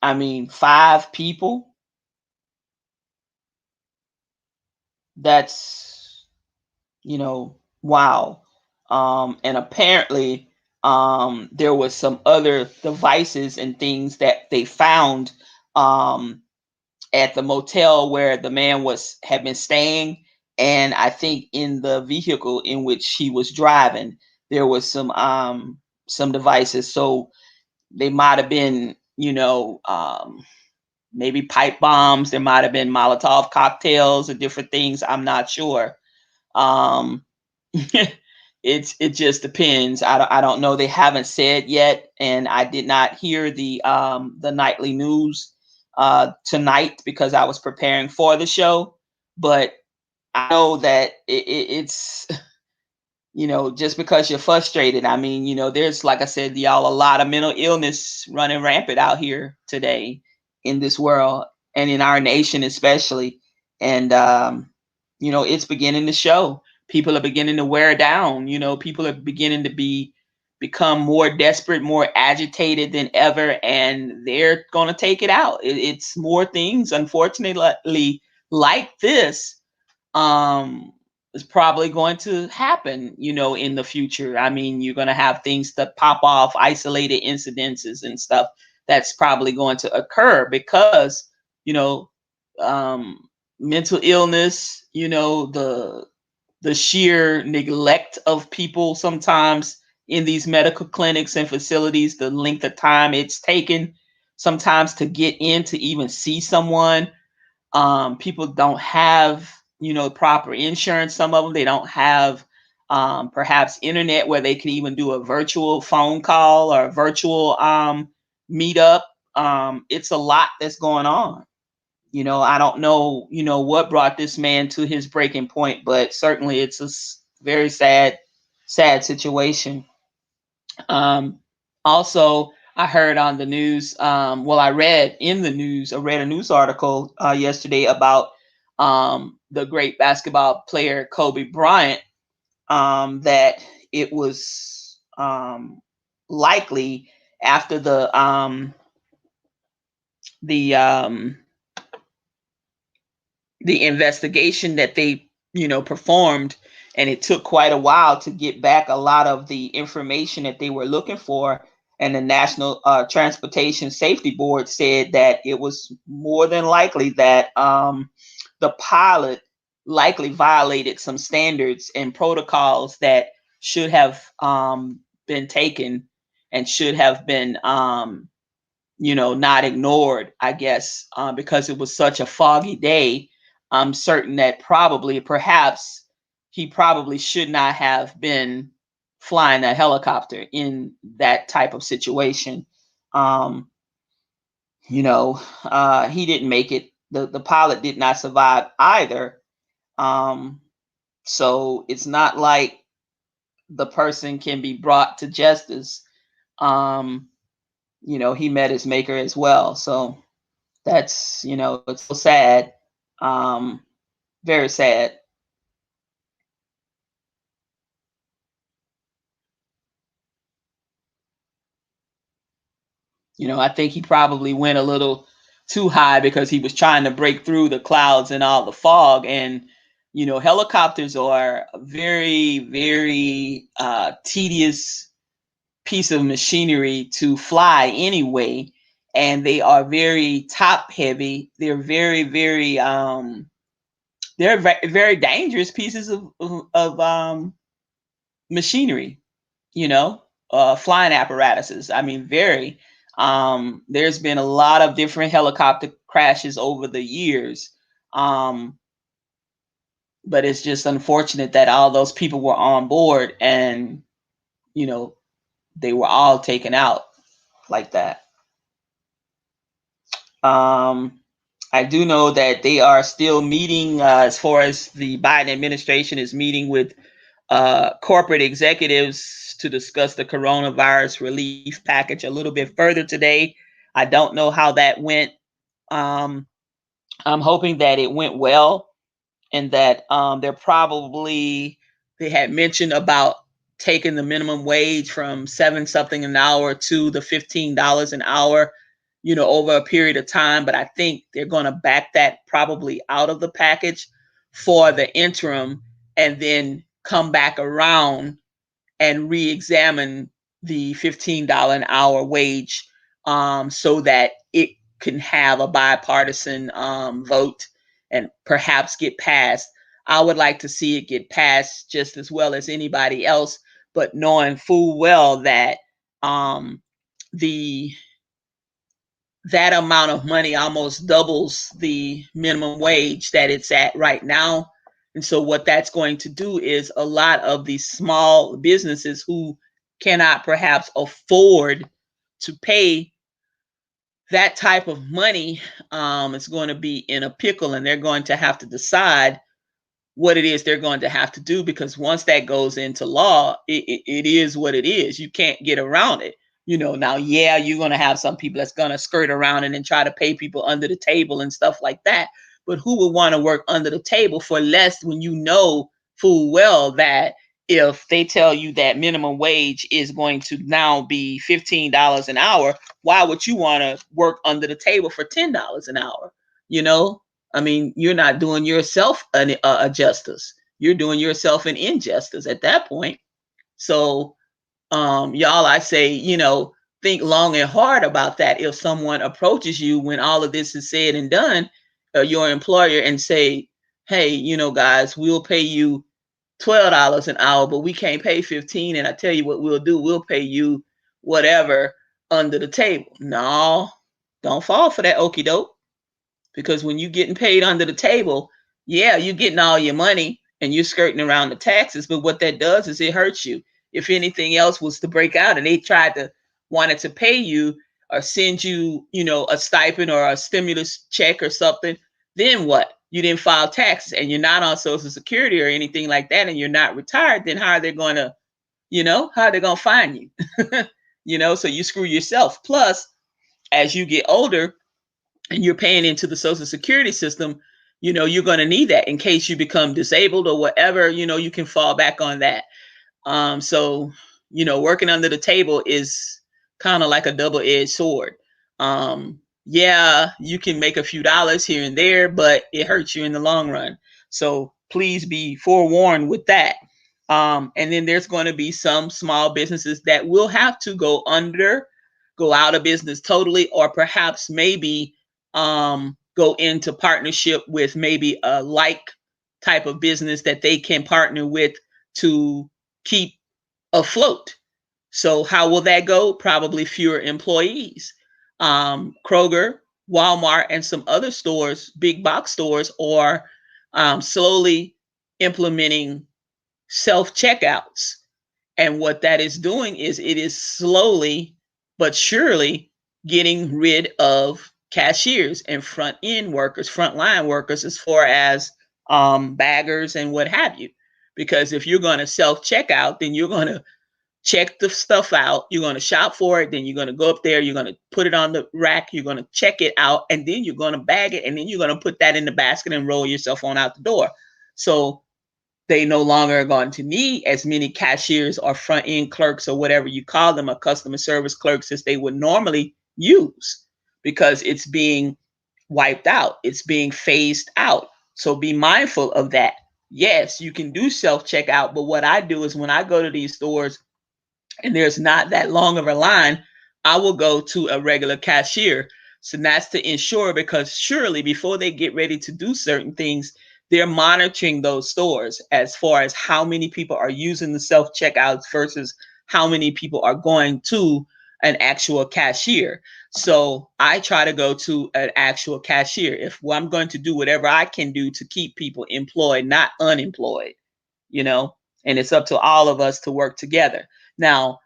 I mean, 5 people, that's, wow. And apparently, there was some other devices and things that they found um, at the motel where the man had been staying, and I think in the vehicle in which he was driving, there was some devices. So they might have been, maybe pipe bombs. There might have been Molotov cocktails or different things. I'm not sure. Um, it just depends. I don't know. They haven't said yet, and I did not hear the nightly news tonight because I was preparing for the show. But I know that it's just because you're frustrated. I mean, there's, like I said, y'all, a lot of mental illness running rampant out here today in this world and in our nation, especially. And, it's beginning to show. People are beginning to wear down. People are beginning to become more desperate, more agitated than ever, and they're going to take it out. It's more things, unfortunately, like this um is probably going to happen in the future. I mean, you're going to have things that pop off, isolated incidences and stuff that's probably going to occur because you know um mental illness, the sheer neglect of people sometimes in these medical clinics and facilities, the length of time it's taken sometimes to get in to even see someone. People don't have proper insurance. Some of them, they don't have perhaps internet where they can even do a virtual phone call or a virtual meetup. It's a lot that's going on. I don't know what brought this man to his breaking point, but certainly it's a very sad situation. um, Also, I heard on the news, well, I read in the news, I read a news article yesterday about the great basketball player Kobe Bryant, that it was likely after the um, the investigation that they, performed, and it took quite a while to get back a lot of the information that they were looking for. And the National Transportation Safety Board said that it was more than likely that the pilot likely violated some standards and protocols that should have been taken and should have been not ignored, I guess, because it was such a foggy day. I'm certain that perhaps, he probably should not have been flying a helicopter in that type of situation. Um, he didn't make it. The pilot did not survive either. Um, so it's not like the person can be brought to justice. Um, he met his maker as well. So that's, it's so sad. Um, very sad. I think he probably went a little too high because he was trying to break through the clouds and all the fog. And, helicopters are a very, very tedious piece of machinery to fly anyway. And they are very top heavy. They're very, very, very dangerous pieces of machinery, you know, flying apparatuses. I mean, very. There's been a lot of different helicopter crashes over the years. Um, but it's just unfortunate that all those people were on board and, you know, they were all taken out like that. Um, I do know that they are still meeting, as far as the Biden administration is meeting with corporate executives to discuss the coronavirus relief package a little bit further today. I don't know how that went. Um, I'm hoping that it went well, and that they had mentioned about taking the minimum wage from seven something an hour to the $15 an hour, over a period of time. But I think they're going to back that probably out of the package for the interim, and then come back around and re-examine the $15 an hour wage, so that it can have a bipartisan vote and perhaps get passed. I would like to see it get passed just as well as anybody else, but knowing full well that um, the that amount of money almost doubles the minimum wage that it's at right now. And so what that's going to do is a lot of these small businesses who cannot perhaps afford to pay that type of money, is going to be in a pickle, and they're going to have to decide what it is they're going to have to do, because once that goes into law, it is what it is. You can't get around it. Now, yeah, you're going to have some people that's going to skirt around it and try to pay people under the table and stuff like that. But who would want to work under the table for less when you know full well that if they tell you that minimum wage is going to now be $15 an hour, why would you want to work under the table for $10 an hour? You know, I mean, you're not doing yourself a justice. You're doing yourself an injustice at that point. So, y'all, I say, think long and hard about that. If someone approaches you when all of this is said and done, your employer, and say, hey, guys, we'll pay you $12 an hour, but we can't pay 15. And I tell you what we'll do, we'll pay you whatever under the table. No, don't fall for that okey doke. Because when you're getting paid under the table, yeah, you're getting all your money and you're skirting around the taxes. But what that does is it hurts you. If anything else was to break out and they wanted to pay you or send you, a stipend or a stimulus check or something, then what? You didn't file taxes and you're not on Social Security or anything like that, and you're not retired, then how are they going to, how are they going to find you? So you screw yourself. Plus, as you get older, and you're paying into the Social Security system, you're going to need that in case you become disabled or whatever, you can fall back on that. So, working under the table is kind of like a double-edged sword. yeah, you can make a few dollars here and there, but it hurts you in the long run. So please be forewarned with that. And then there's going to be some small businesses that will have to go under, go out of business totally, or perhaps maybe go into partnership with maybe a like type of business that they can partner with to keep afloat. So how will that go? Probably fewer employees. Kroger, Walmart, and some other stores, big box stores, are slowly implementing self checkouts. And what that is doing is it is slowly but surely getting rid of cashiers and front end workers, frontline workers, as far as baggers and what have you. Because if you're going to self checkout, then you're going to check the stuff out. You're going to shop for it. Then you're going to go up there. You're going to put it on the rack. You're going to check it out. And then you're going to bag it. And then you're going to put that in the basket and roll yourself on out the door. So they no longer are going to need as many cashiers or front end clerks or whatever you call them, or customer service clerks, as they would normally use, because it's being wiped out. It's being phased out. So be mindful of that. Yes, you can do self checkout, but what I do is when I go to these stores, and there's not that long of a line, I will go to a regular cashier. So that's to ensure, because surely before they get ready to do certain things, they're monitoring those stores as far as how many people are using the self checkouts versus how many people are going to an actual cashier. So I try to go to an actual cashier if I'm going to do whatever I can do to keep people employed, not unemployed, you know, and it's up to all of us to work together. Now,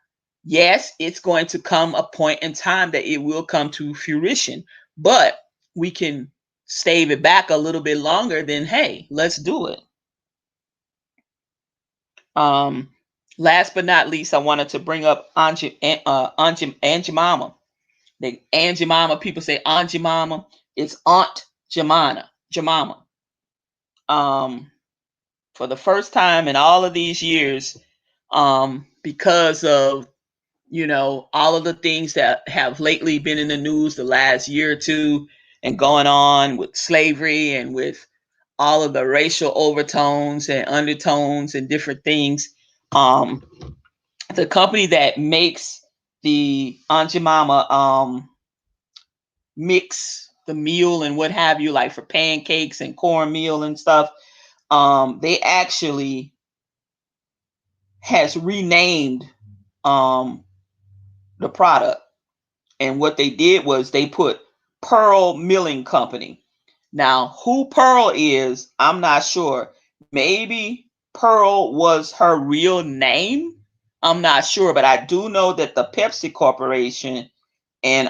yes, it's going to come a point in time that it will come to fruition, but we can stave it back a little bit longer. Then hey, let's do it. Um, Last but not least, I wanted to bring up Aunt Jemima. The Aunt Jemima, people say Aunt Jemima. It's Aunt Jemima. Um, for the first time in all of these years, because of all of the things that have lately been in the news the last year or two, and going on with slavery and with all of the racial overtones and undertones and different things. Um, the company that makes the Aunt Jemima mix, the meal and what have you, like for pancakes and cornmeal and stuff, they actually has renamed um, the product. And what they did was they put Pearl Milling Company. Now, who Pearl is, I'm not sure. Maybe Pearl was her real name. I'm not sure, but I do know that the Pepsi Corporation and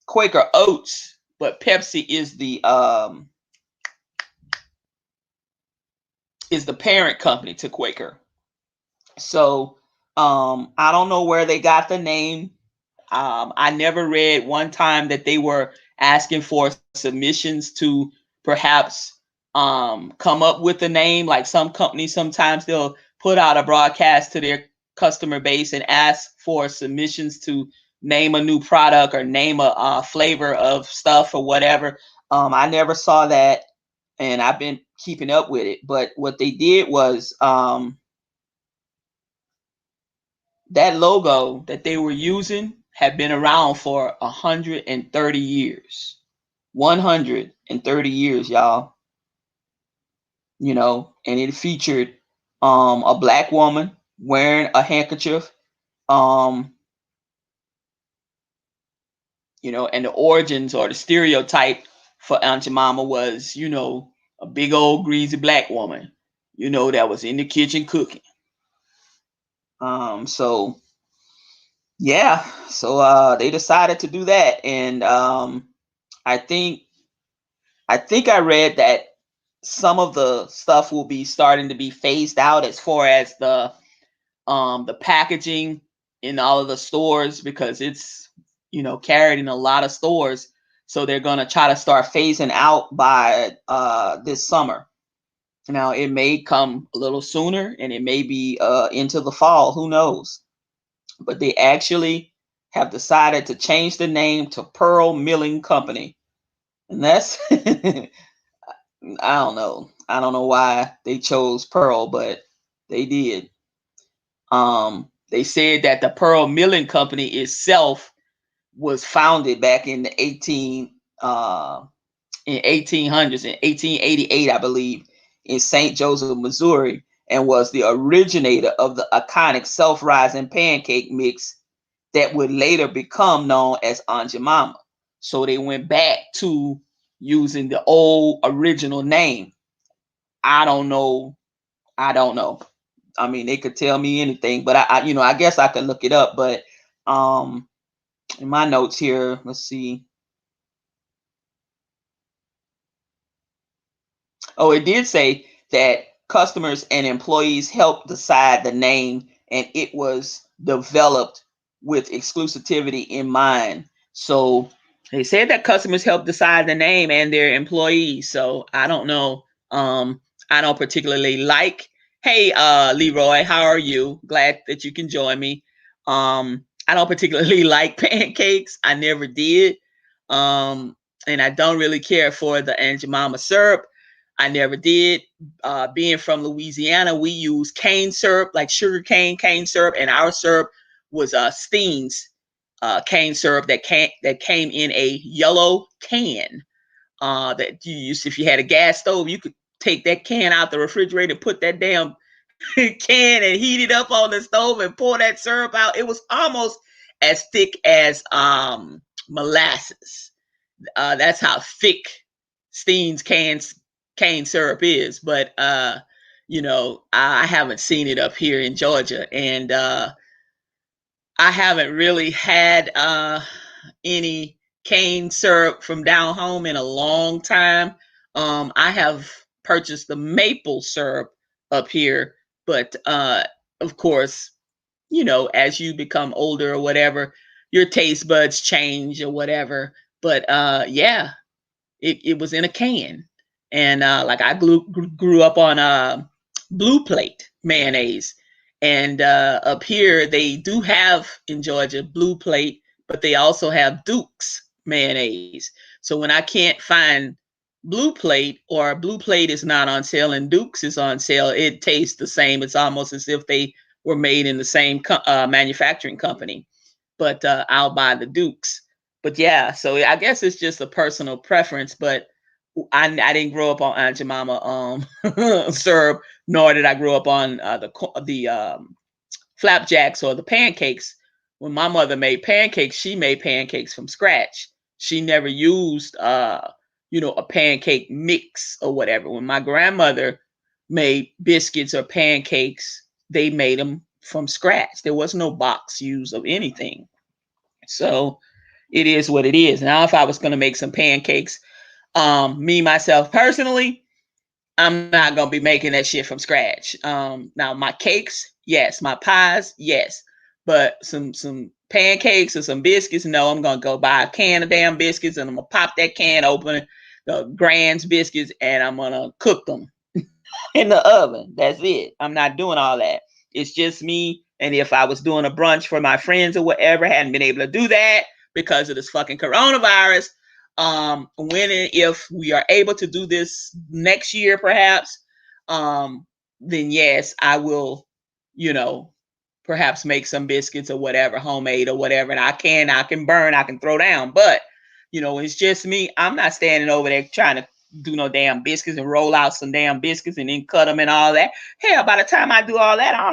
Quaker Oats, but Pepsi is the parent company to Quaker. So I don't know where they got the name. I never read one time that they were asking for submissions to perhaps come up with a name. Like some companies, sometimes they'll put out a broadcast to their customer base and ask for submissions to name a new product or name a flavor of stuff or whatever. I never saw that, and I've been keeping up with it. But what they did was that logo that they were using had been around for 130 years. 130 years, y'all. And it featured a black woman wearing a handkerchief. Um, and the origins or the stereotype for Aunt Jemima was, a big old greasy black woman, that was in the kitchen cooking. So yeah, so they decided to do that, and I think I read that some of the stuff will be starting to be phased out as far as the packaging in all of the stores, because it's carried in a lot of stores. So they're gonna try to start phasing out by this summer. Now it may come a little sooner, and it may be into the fall. Who knows? But they actually have decided to change the name to Pearl Milling Company. And that's I don't know. I don't know why they chose Pearl, but they did. They said that the Pearl Milling Company itself was founded back in the 1800s, in 1888, I believe, in St. Joseph, Missouri, and was the originator of the iconic self-rising pancake mix that would later become known as Aunt Jemima. So they went back to using the old original name. I don't know. I don't know. I mean, they could tell me anything, but I guess I could look it up. But um, in my notes here, let's see. Oh, it did say that customers and employees helped decide the name, and it was developed with exclusivity in mind. So they said that customers helped decide the name and their employees. So I don't know. I don't particularly like. Hey, Leroy, how are you? Glad that you can join me. I don't particularly like pancakes. I never did. And I don't really care for the Aunt Jemima syrup. I never did. Being from Louisiana, we use cane syrup, like sugar cane syrup, and our syrup was Steen's cane syrup that came in a yellow can. That you used if you had a gas stove, you could take that can out the refrigerator, put that damn can and heat it up on the stove and pour that syrup out. It was almost as thick as molasses. That's how thick Steen's cane syrup is. But I haven't seen it up here in Georgia, and I haven't really had any cane syrup from down home in a long time. I have purchased the maple syrup up here, but of course, as you become older or whatever, your taste buds change or whatever. But yeah, it was in a can, and like I grew up on Blue Plate mayonnaise, and up here they do have in Georgia Blue Plate, but they also have Duke's mayonnaise. So when I can't find Blue Plate, or Blue Plate is not on sale and Duke's is on sale, it tastes the same. It's almost as if they were made in the same manufacturing company, but I'll buy the Dukes. But yeah, so I guess it's just a personal preference. But I didn't grow up on Aunt Jemima syrup, nor did I grow up on the flapjacks or the pancakes. When my mother made pancakes, she made pancakes from scratch. She never used a pancake mix or whatever. When my grandmother made biscuits or pancakes, they made them from scratch. There was no box used of anything. So it is what it is. Now, if I was going to make some pancakes, me myself personally, I'm not gonna be making that shit from scratch. Now my cakes, yes. My pies, yes. But some pancakes or some biscuits, no. I'm gonna go buy a can of damn biscuits and I'm gonna pop that can open, the Grand's biscuits, and I'm gonna cook them in the oven. That's it. I'm not doing all that. It's just me. And if I was doing a brunch for my friends or whatever, hadn't been able to do that because of this fucking coronavirus. When and if we are able to do this next year, perhaps, then yes, I will, you know, perhaps make some biscuits or whatever, homemade or whatever. And I can burn, I can throw down. But, it's just me. I'm not standing over there trying to do no damn biscuits and roll out some damn biscuits and then cut them and all that. Hell, by the time I do all that, I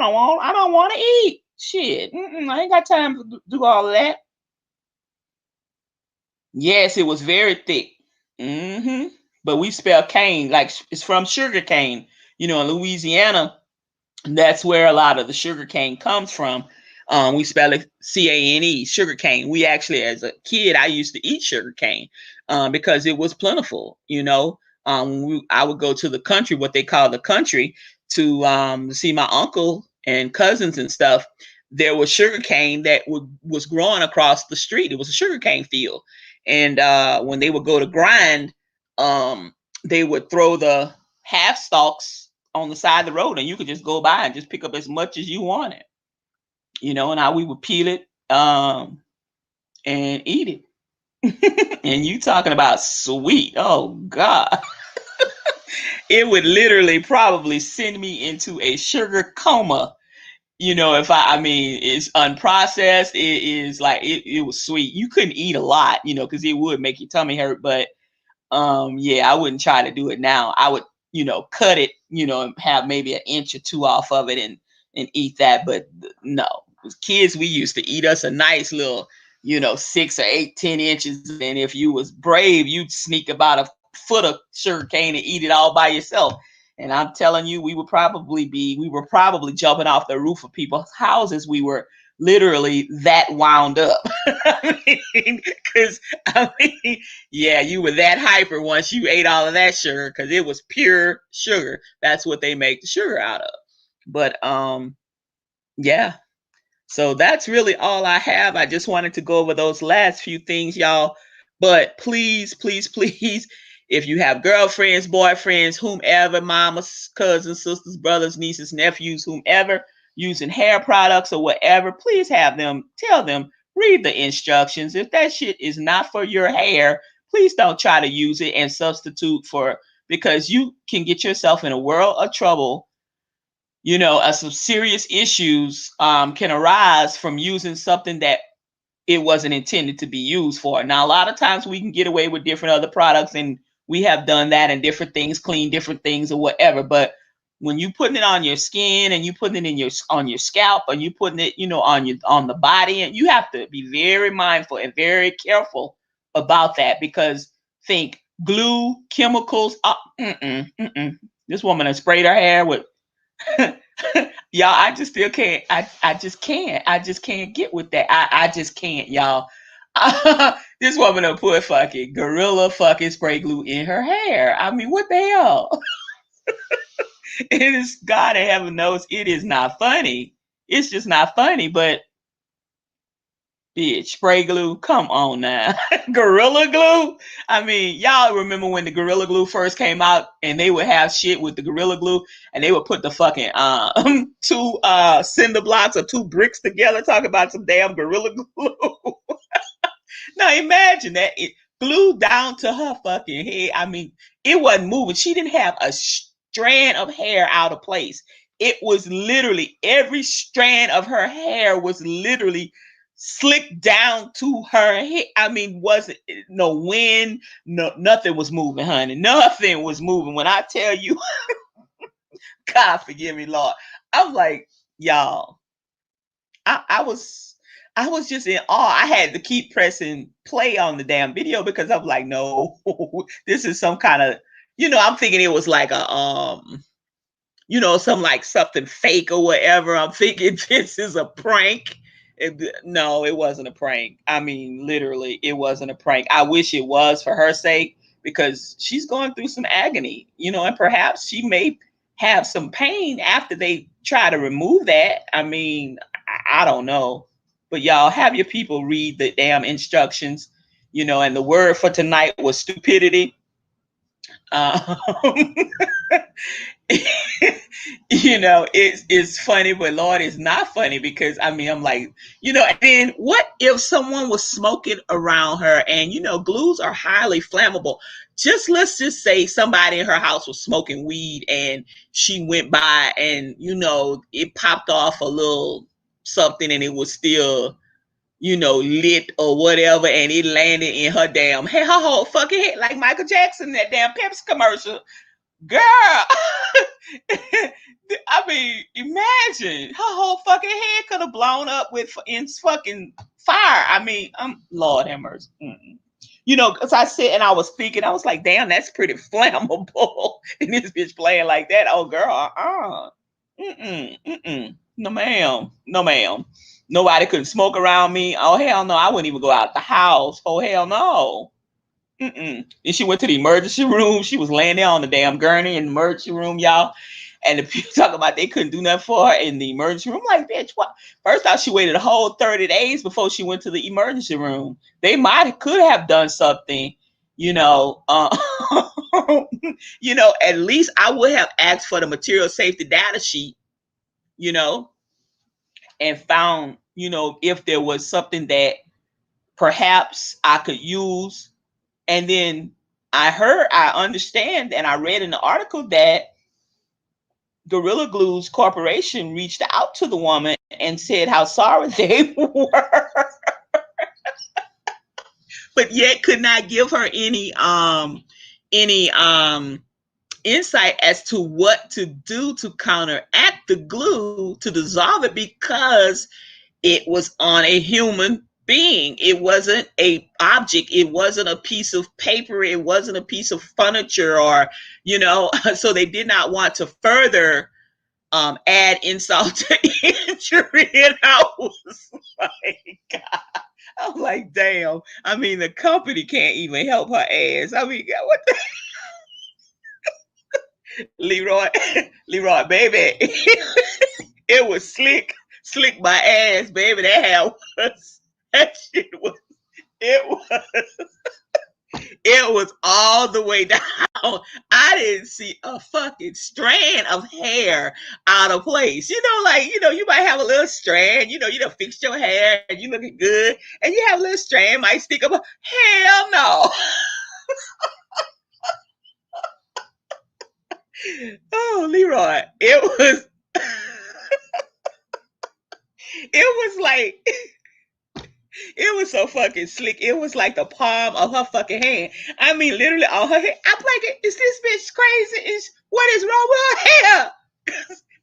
don't want to eat. Shit, I ain't got time to do all of that. Yes, it was very thick. But we spell cane like it's from sugar cane. In Louisiana, that's where a lot of the sugar cane comes from. We spell it cane, sugar cane. We actually, as a kid, I used to eat sugar cane because it was plentiful. I would go to the country, what they call the country, to see my uncle and cousins and stuff. There was sugar cane that was growing across the street. It was a sugar cane field, and when they would go to grind, they would throw the half stalks on the side of the road, and you could just go by and just pick up as much as you wanted. And how we would peel it. and eat it. And you talking about sweet. Oh God. It would literally probably send me into a sugar coma. If I mean, it's unprocessed. It is like it was sweet. You couldn't eat a lot, because it would make your tummy hurt. But yeah, I wouldn't try to do it now. I would, cut it, and have maybe an inch or two off of it and eat that. But no, as kids, we used to eat us a nice little, 6 or 8, 10 inches. And if you was brave, you'd sneak about a foot of sugar cane and eat it all by yourself. And I'm telling you, we were probably jumping off the roof of people's houses. We were literally that wound up. Because I mean, yeah, you were that hyper once you ate all of that sugar because it was pure sugar. That's what they make the sugar out of. But yeah. So that's really all I have. I just wanted to go over those last few things, y'all. But please, please, please, if you have girlfriends, boyfriends, whomever, mamas, cousins, sisters, brothers, nieces, nephews, whomever, using hair products or whatever, please tell them, read the instructions. If that shit is not for your hair, please don't try to use it and substitute because you can get yourself in a world of trouble. Some serious issues can arise from using something that it wasn't intended to be used for. Now, a lot of times we can get away with different other products, and we have done that, and different things, clean different things or whatever. But when you putting it on your skin and you putting it on your scalp, and you putting it, on the body, and you have to be very mindful and very careful about that, because think glue, chemicals. This woman has sprayed her hair with y'all, I just still can't. I just can't. I just can't get with that. I just can't, y'all. This woman will put fucking gorilla fucking spray glue in her hair. I mean, what the hell? It is, God in heaven knows it is not funny. It's just not funny, but bitch, spray glue, come on now. Gorilla glue? I mean, y'all remember when the Gorilla Glue first came out, and they would have shit with the Gorilla Glue, and they would put the fucking two cinder blocks or two bricks together, talk about some damn Gorilla Glue. Now imagine that, it glued down to her fucking head. I mean, it wasn't moving. She didn't have a strand of hair out of place. It was literally, every strand of her hair was literally slicked down to her head. I mean, wasn't no wind, no nothing was moving, honey. Nothing was moving. When I tell you, God forgive me, Lord. I'm like, y'all, I was just in awe. I had to keep pressing play on the damn video because I'm like, no, this is some kind of, I'm thinking it was like a some like something fake or whatever. I'm thinking this is a prank. No, it wasn't a prank. I mean, literally, it wasn't a prank. I wish it was, for her sake, because she's going through some agony, and perhaps she may have some pain after they try to remove that. I mean, I don't know. But y'all, have your people read the damn instructions, and the word for tonight was stupidity. Um, it's funny, but Lord, it's not funny, because I mean, I'm like, and then what if someone was smoking around her, and glues are highly flammable. Let's just say somebody in her house was smoking weed, and she went by, and it popped off a little something, and it was still lit or whatever, and it landed in her damn head, her whole fucking head, like Michael Jackson, that damn Pepsi commercial. Girl, I mean, imagine her whole fucking head could have blown up in fucking fire. I mean, Lord have mercy. Because I said, and I was thinking, I was like, damn, that's pretty flammable. And this bitch playing like that. Oh, girl, no, ma'am, no, ma'am. Nobody could smoke around me. Oh, hell no, I wouldn't even go out the house. Oh, hell no. And she went to the emergency room. She was laying there on the damn gurney in the emergency room, y'all. And the people talking about they couldn't do nothing for her in the emergency room. I'm like, bitch, what? First off, she waited a whole 30 days before she went to the emergency room. They could have done something, at least I would have asked for the material safety data sheet, and found, if there was something that perhaps I could use. And then I understand, and I read in the article that Gorilla Glue's corporation reached out to the woman and said how sorry they were, but yet could not give her any insight as to what to do to counteract the glue to dissolve it, because it was on a human being. It wasn't a object. It wasn't a piece of paper. It wasn't a piece of furniture, or so they did not want to further add insult to injury. And I was like, I'm like, damn. I mean, the company can't even help her ass. I mean, what the Leroy, Leroy, baby. It was slick my ass, baby. That shit was, it was, it was all the way down. I didn't see a fucking strand of hair out of place. You might have a little strand, you done fixed your hair and you looking good, and you have a little strand might stick up. Hell no. Oh, Leroy, it was like, it was so fucking slick. It was like the palm of her fucking hand. I mean, literally on her head. I'm like, is this bitch crazy? What is wrong with her hair?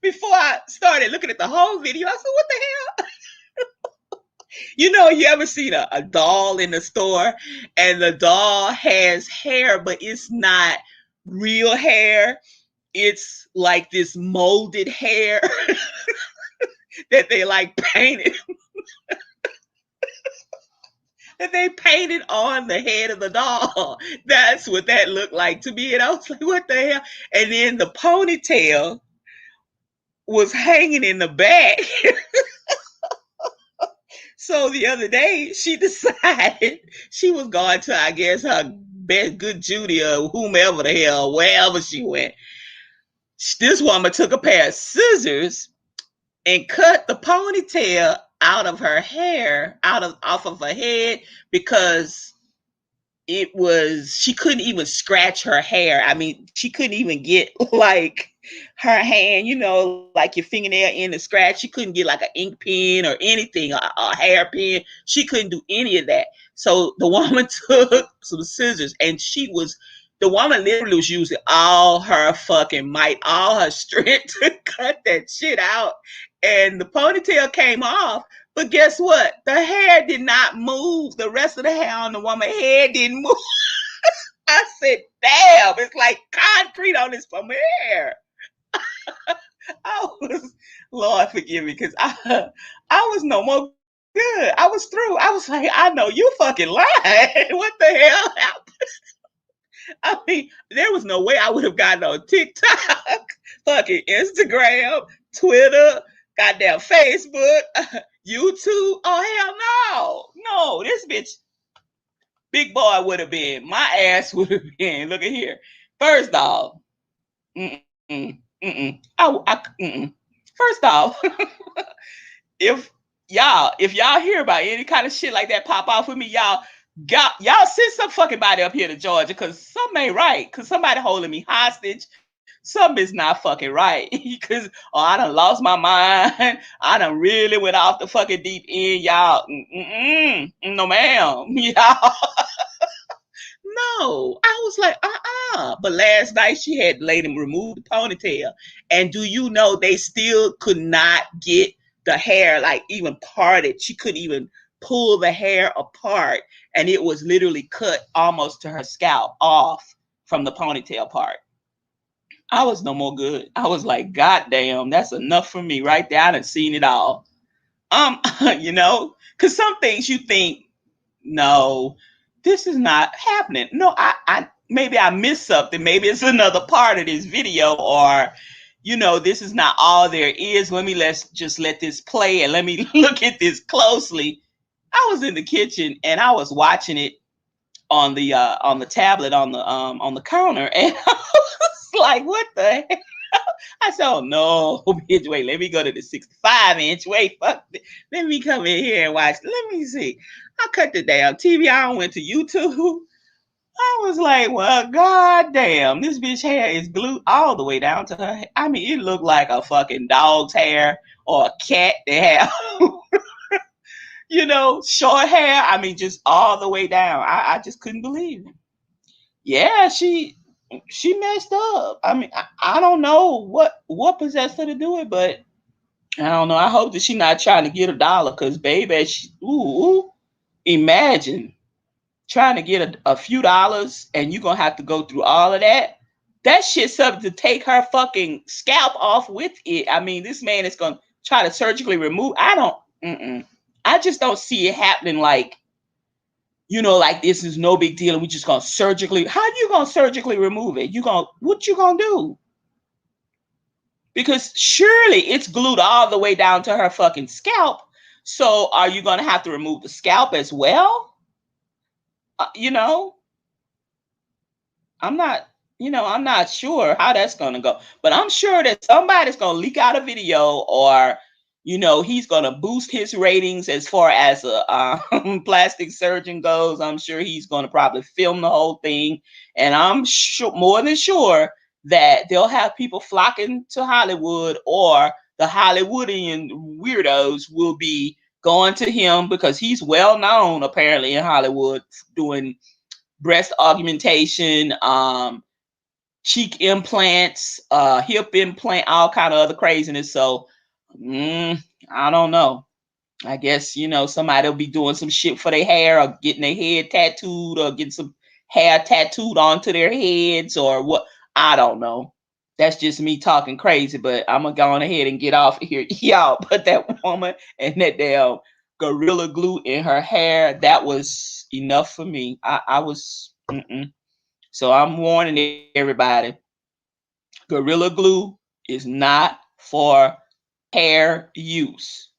Before I started looking at the whole video, I said, what the hell? You ever seen a doll in the store, and the doll has hair, but it's not real hair. It's like this molded hair that they like painted. That they painted on the head of the doll. That's what that looked like to me. And I was like, what the hell? And then the ponytail was hanging in the back. So the other day, she decided she was going to, I guess, her best good Judy or whomever the hell, wherever she went. This woman took a pair of scissors and cut the ponytail out of her hair, off of her head, because she couldn't even scratch her hair. I mean, she couldn't even get like her hand, like your fingernail in the scratch. She couldn't get like an ink pen or anything, a hairpin. She couldn't do any of that. So the woman took some scissors, and the woman literally was using all her fucking might, all her strength to cut that shit out. And the ponytail came off. But guess what? The hair did not move. The rest of the hair on the woman's head didn't move. I said, damn, it's like concrete on this from hair. Lord forgive me, because I was no more good. I was through. I was like, I know you fucking lying. What the hell happened? I mean, there was no way I would have gotten on TikTok, fucking Instagram, Twitter, goddamn Facebook, YouTube. Oh, hell no. No, this bitch, big boy would have been. My ass would have been. Look at here. First off, First off, if y'all hear about any kind of shit like that pop off with me, y'all send some fucking body up here to Georgia, because something ain't right. Because somebody holding me hostage. Something is not fucking right. Because I done lost my mind. I done really went off the fucking deep end, y'all. No, ma'am. Y'all. No. I was like, But last night she had laid him remove the ponytail. And do you know they still could not get the hair like even parted? She couldn't even pull the hair apart. And it was literally cut almost to her scalp off from the ponytail part. I was no more good. I was like, God damn, that's enough for me right there. I done seen it all. Because some things you think, no, this is not happening. No, I maybe I missed something. Maybe it's another part of this video, or this is not all there is. Let's just let this play and let me look at this closely. I was in the kitchen and I was watching it on the tablet on the counter, and I was like, what the heck? I said, oh no, bitch, wait, let me go to the 65-inch. Wait, fuck. Let me come in here and watch. Let me see. I cut the damn TV on, went to YouTube. I was like, well, goddamn, this bitch hair is glued all the way down to her. I mean, it looked like a fucking dog's hair or a cat that have, short hair. I mean, just all the way down. I just couldn't believe it. Yeah, she messed up. I mean, I don't know what possessed her to do it, but I don't know. I hope that she's not trying to get $1 because, baby, imagine trying to get a few dollars and you're going to have to go through all of that. That shit's something to take her fucking scalp off with it. I mean, this man is going to try to surgically remove. I just don't see it happening like, like this is no big deal and we just going to surgically. How you going to surgically remove it? What you going to do? Because surely it's glued all the way down to her fucking scalp. So are you going to have to remove the scalp as well? I'm not, I'm not sure how that's going to go, but I'm sure that somebody's going to leak out a video or, he's going to boost his ratings as far as a plastic surgeon goes. I'm sure he's going to probably film the whole thing. And I'm sure, more than sure, that they'll have people flocking to Hollywood, or the Hollywoodian weirdos will be going to him because he's well known apparently in Hollywood doing breast augmentation, cheek implants, hip implant, all kind of other craziness. So I don't know. I guess, somebody will be doing some shit for their hair or getting their head tattooed or getting some hair tattooed onto their heads or what. I don't know. That's just me talking crazy, but I'm going to go on ahead and get off of here. Y'all, but that woman and that damn Gorilla Glue in her hair, that was enough for me. I was, So I'm warning everybody. Gorilla Glue is not for hair use.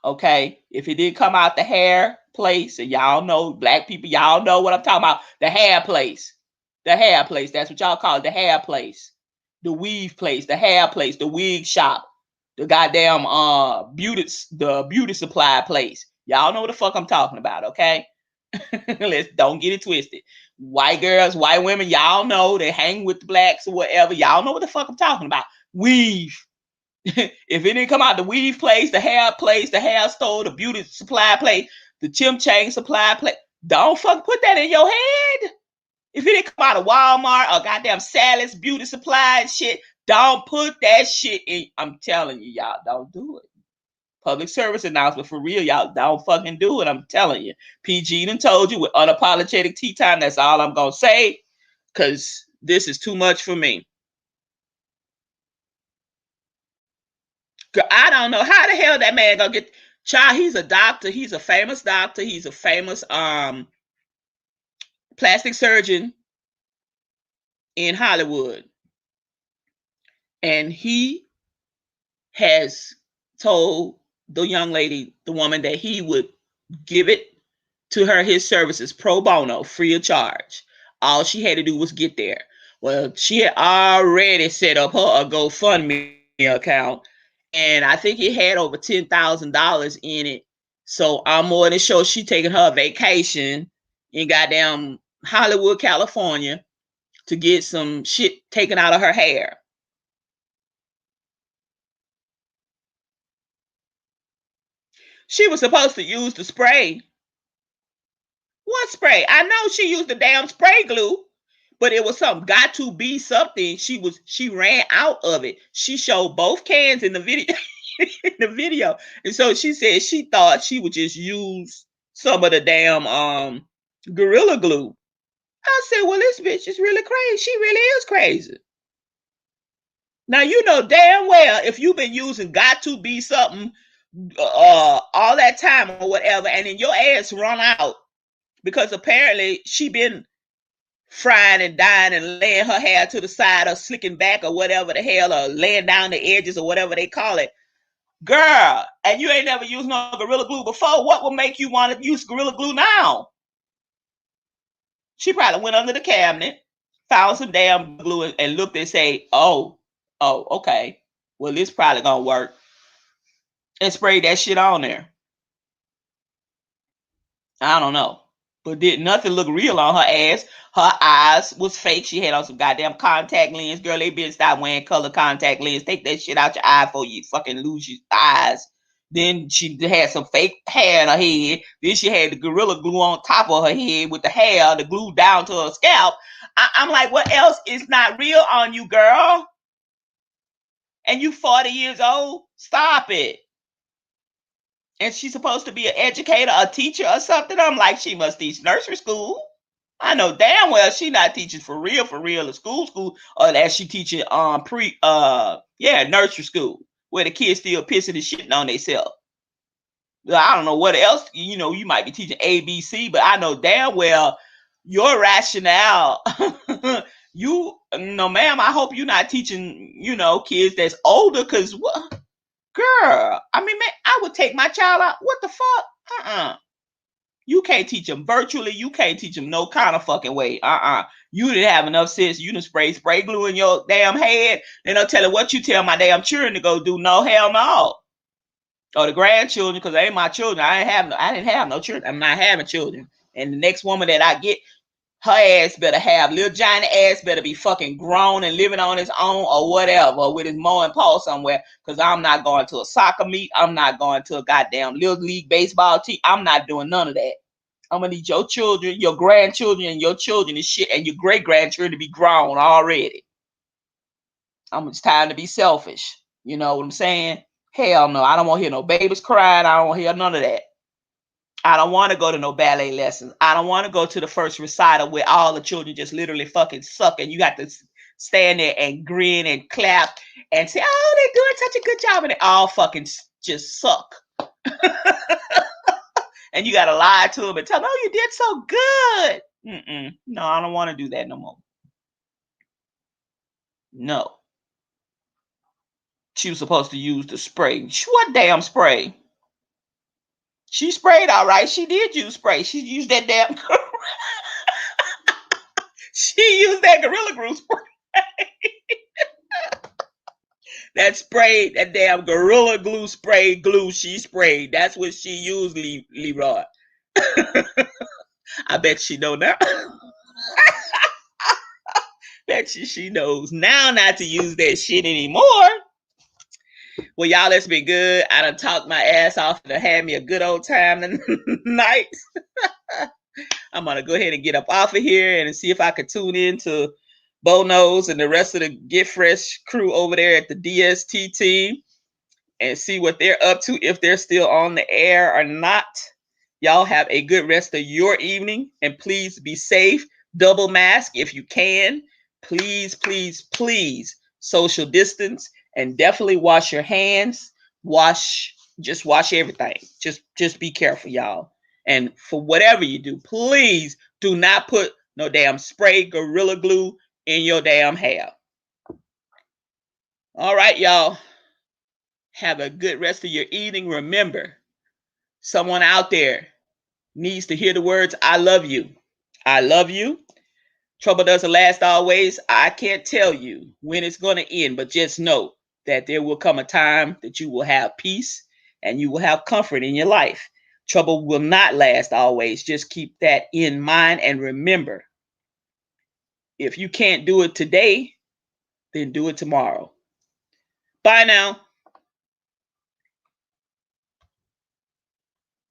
Okay? If it did come out the hair place, and y'all know, black people, y'all know what I'm talking about. The hair place. The hair place. That's what y'all call it. The hair place. The weave place. The hair place. The wig shop. The goddamn beauty supply place. Y'all know what the fuck I'm talking about, okay? Let's don't get it twisted. White girls, white women, y'all know they hang with the blacks or whatever. Y'all know what the fuck I'm talking about. Weave. If it didn't come out the weave place, the hair store, the beauty supply place, the chim chain supply place, don't fuck put that in your head. If it didn't come out of Walmart or goddamn Sally's beauty supply and shit, don't put that shit in. I'm telling you, y'all, don't do it. Public service announcement for real, y'all, don't fucking do it. I'm telling you. PG done told you with unapologetic tea time. That's all I'm gonna say, because this is too much for me. I don't know how the hell that man gonna get. Child, he's a doctor. He's a famous doctor. He's a famous plastic surgeon in Hollywood, and he has told the young lady, the woman, that he would give it to her, his services, pro bono, free of charge. All she had to do was get there. Well, she had already set up her a GoFundMe account, and I think it had over $10,000 in it. So I'm more than sure she taking her vacation in goddamn Hollywood, California, to get some shit taken out of her hair. She was supposed to use the spray. What spray? I know she used the damn spray glue, but it was something, got to be something. She ran out of it. She showed both cans in the video. In the video. And so she said she thought she would just use some of the damn Gorilla Glue. I said, well, this bitch is really crazy. She really is crazy. Now, you know damn well if you've been using got to be something all that time or whatever, and then your ass run out, because apparently she been frying and dyeing and laying her hair to the side or slicking back or whatever the hell, or laying down the edges or whatever they call it. Girl, and you ain't never used no Gorilla Glue before. What will make you want to use Gorilla Glue now? She probably went under the cabinet, found some damn glue, and looked and say, oh, Oh, okay. Well, this probably gonna work. And spray that shit on there. I don't know. But did nothing look real on her ass. Her eyes was fake. She had on some goddamn contact lens. Girl, they been stop wearing color contact lens. Take that shit out your eye before you fucking lose your eyes. Then she had some fake hair in her head. Then she had the gorilla glue on top of her head with the hair, the glue down to her scalp. I'm like, what else is not real on you, girl? And you 40 years old? Stop it. And she's supposed to be an educator, a teacher, or something. I'm like, she must teach nursery school. I know damn well she not teaching for real at school, or that she teaching nursery school where the kids still pissing and shitting on themselves. I don't know what else, you might be teaching ABC, but I know damn well your rationale. You no ma'am, I hope you're not teaching, kids that's older, because what, girl, I mean, man, I would take my child out. What the fuck? You can't teach them virtually. You can't teach them no kind of fucking way. You didn't have enough sense. You done spray glue in your damn head. Then they'll tell her what you tell my damn children to go do. No, hell no. Or the grandchildren, because they ain't my children. I didn't have no children. I'm not having children. And the next woman that I get, her ass better have, little Johnny ass better be fucking grown and living on his own or whatever, or with his mom and paw somewhere, because I'm not going to a soccer meet. I'm not going to a goddamn little league baseball team. I'm not doing none of that. I'm going to need your children, your grandchildren, and your children and shit, and your great-grandchildren to be grown already. It's time to be selfish. You know what I'm saying? Hell no. I don't want to hear no babies crying. I don't want to hear none of that. I don't want to go to no ballet lessons. I don't want to go to the first recital where all the children just literally fucking suck, and you got to stand there and grin and clap and say, oh, they're doing such a good job, and they all fucking just suck. And you got to lie to them and tell them, oh, you did so good. No, I don't want to do that no more. No. She was supposed to use the spray. What damn spray? She sprayed all right. She did use spray. She used that damn. She used that Gorilla Glue spray. That spray, that damn Gorilla Glue spray glue she sprayed. That's what she used, Leroy. I bet she know now. Bet she knows now not to use that shit anymore. Well, y'all, let's be good. I done talked my ass off and had me a good old time tonight. I'm going to go ahead and get up off of here and see if I could tune in to Bo Knows and the rest of the Get Fresh crew over there at the DST team and see what they're up to, if they're still on the air or not. Y'all have a good rest of your evening, and please be safe. Double mask if you can. Please, please, please social distance, and definitely wash your hands. Just wash everything. Just be careful, y'all. And for whatever you do, please do not put no damn spray Gorilla Glue in your damn hair. All right, y'all. Have a good rest of your evening. Remember, someone out there needs to hear the words, I love you. I love you. Trouble doesn't last always. I can't tell you when it's going to end, but just know that there will come a time that you will have peace and you will have comfort in your life. Trouble will not last always. Just keep that in mind, and remember, if you can't do it today, then do it tomorrow. Bye now.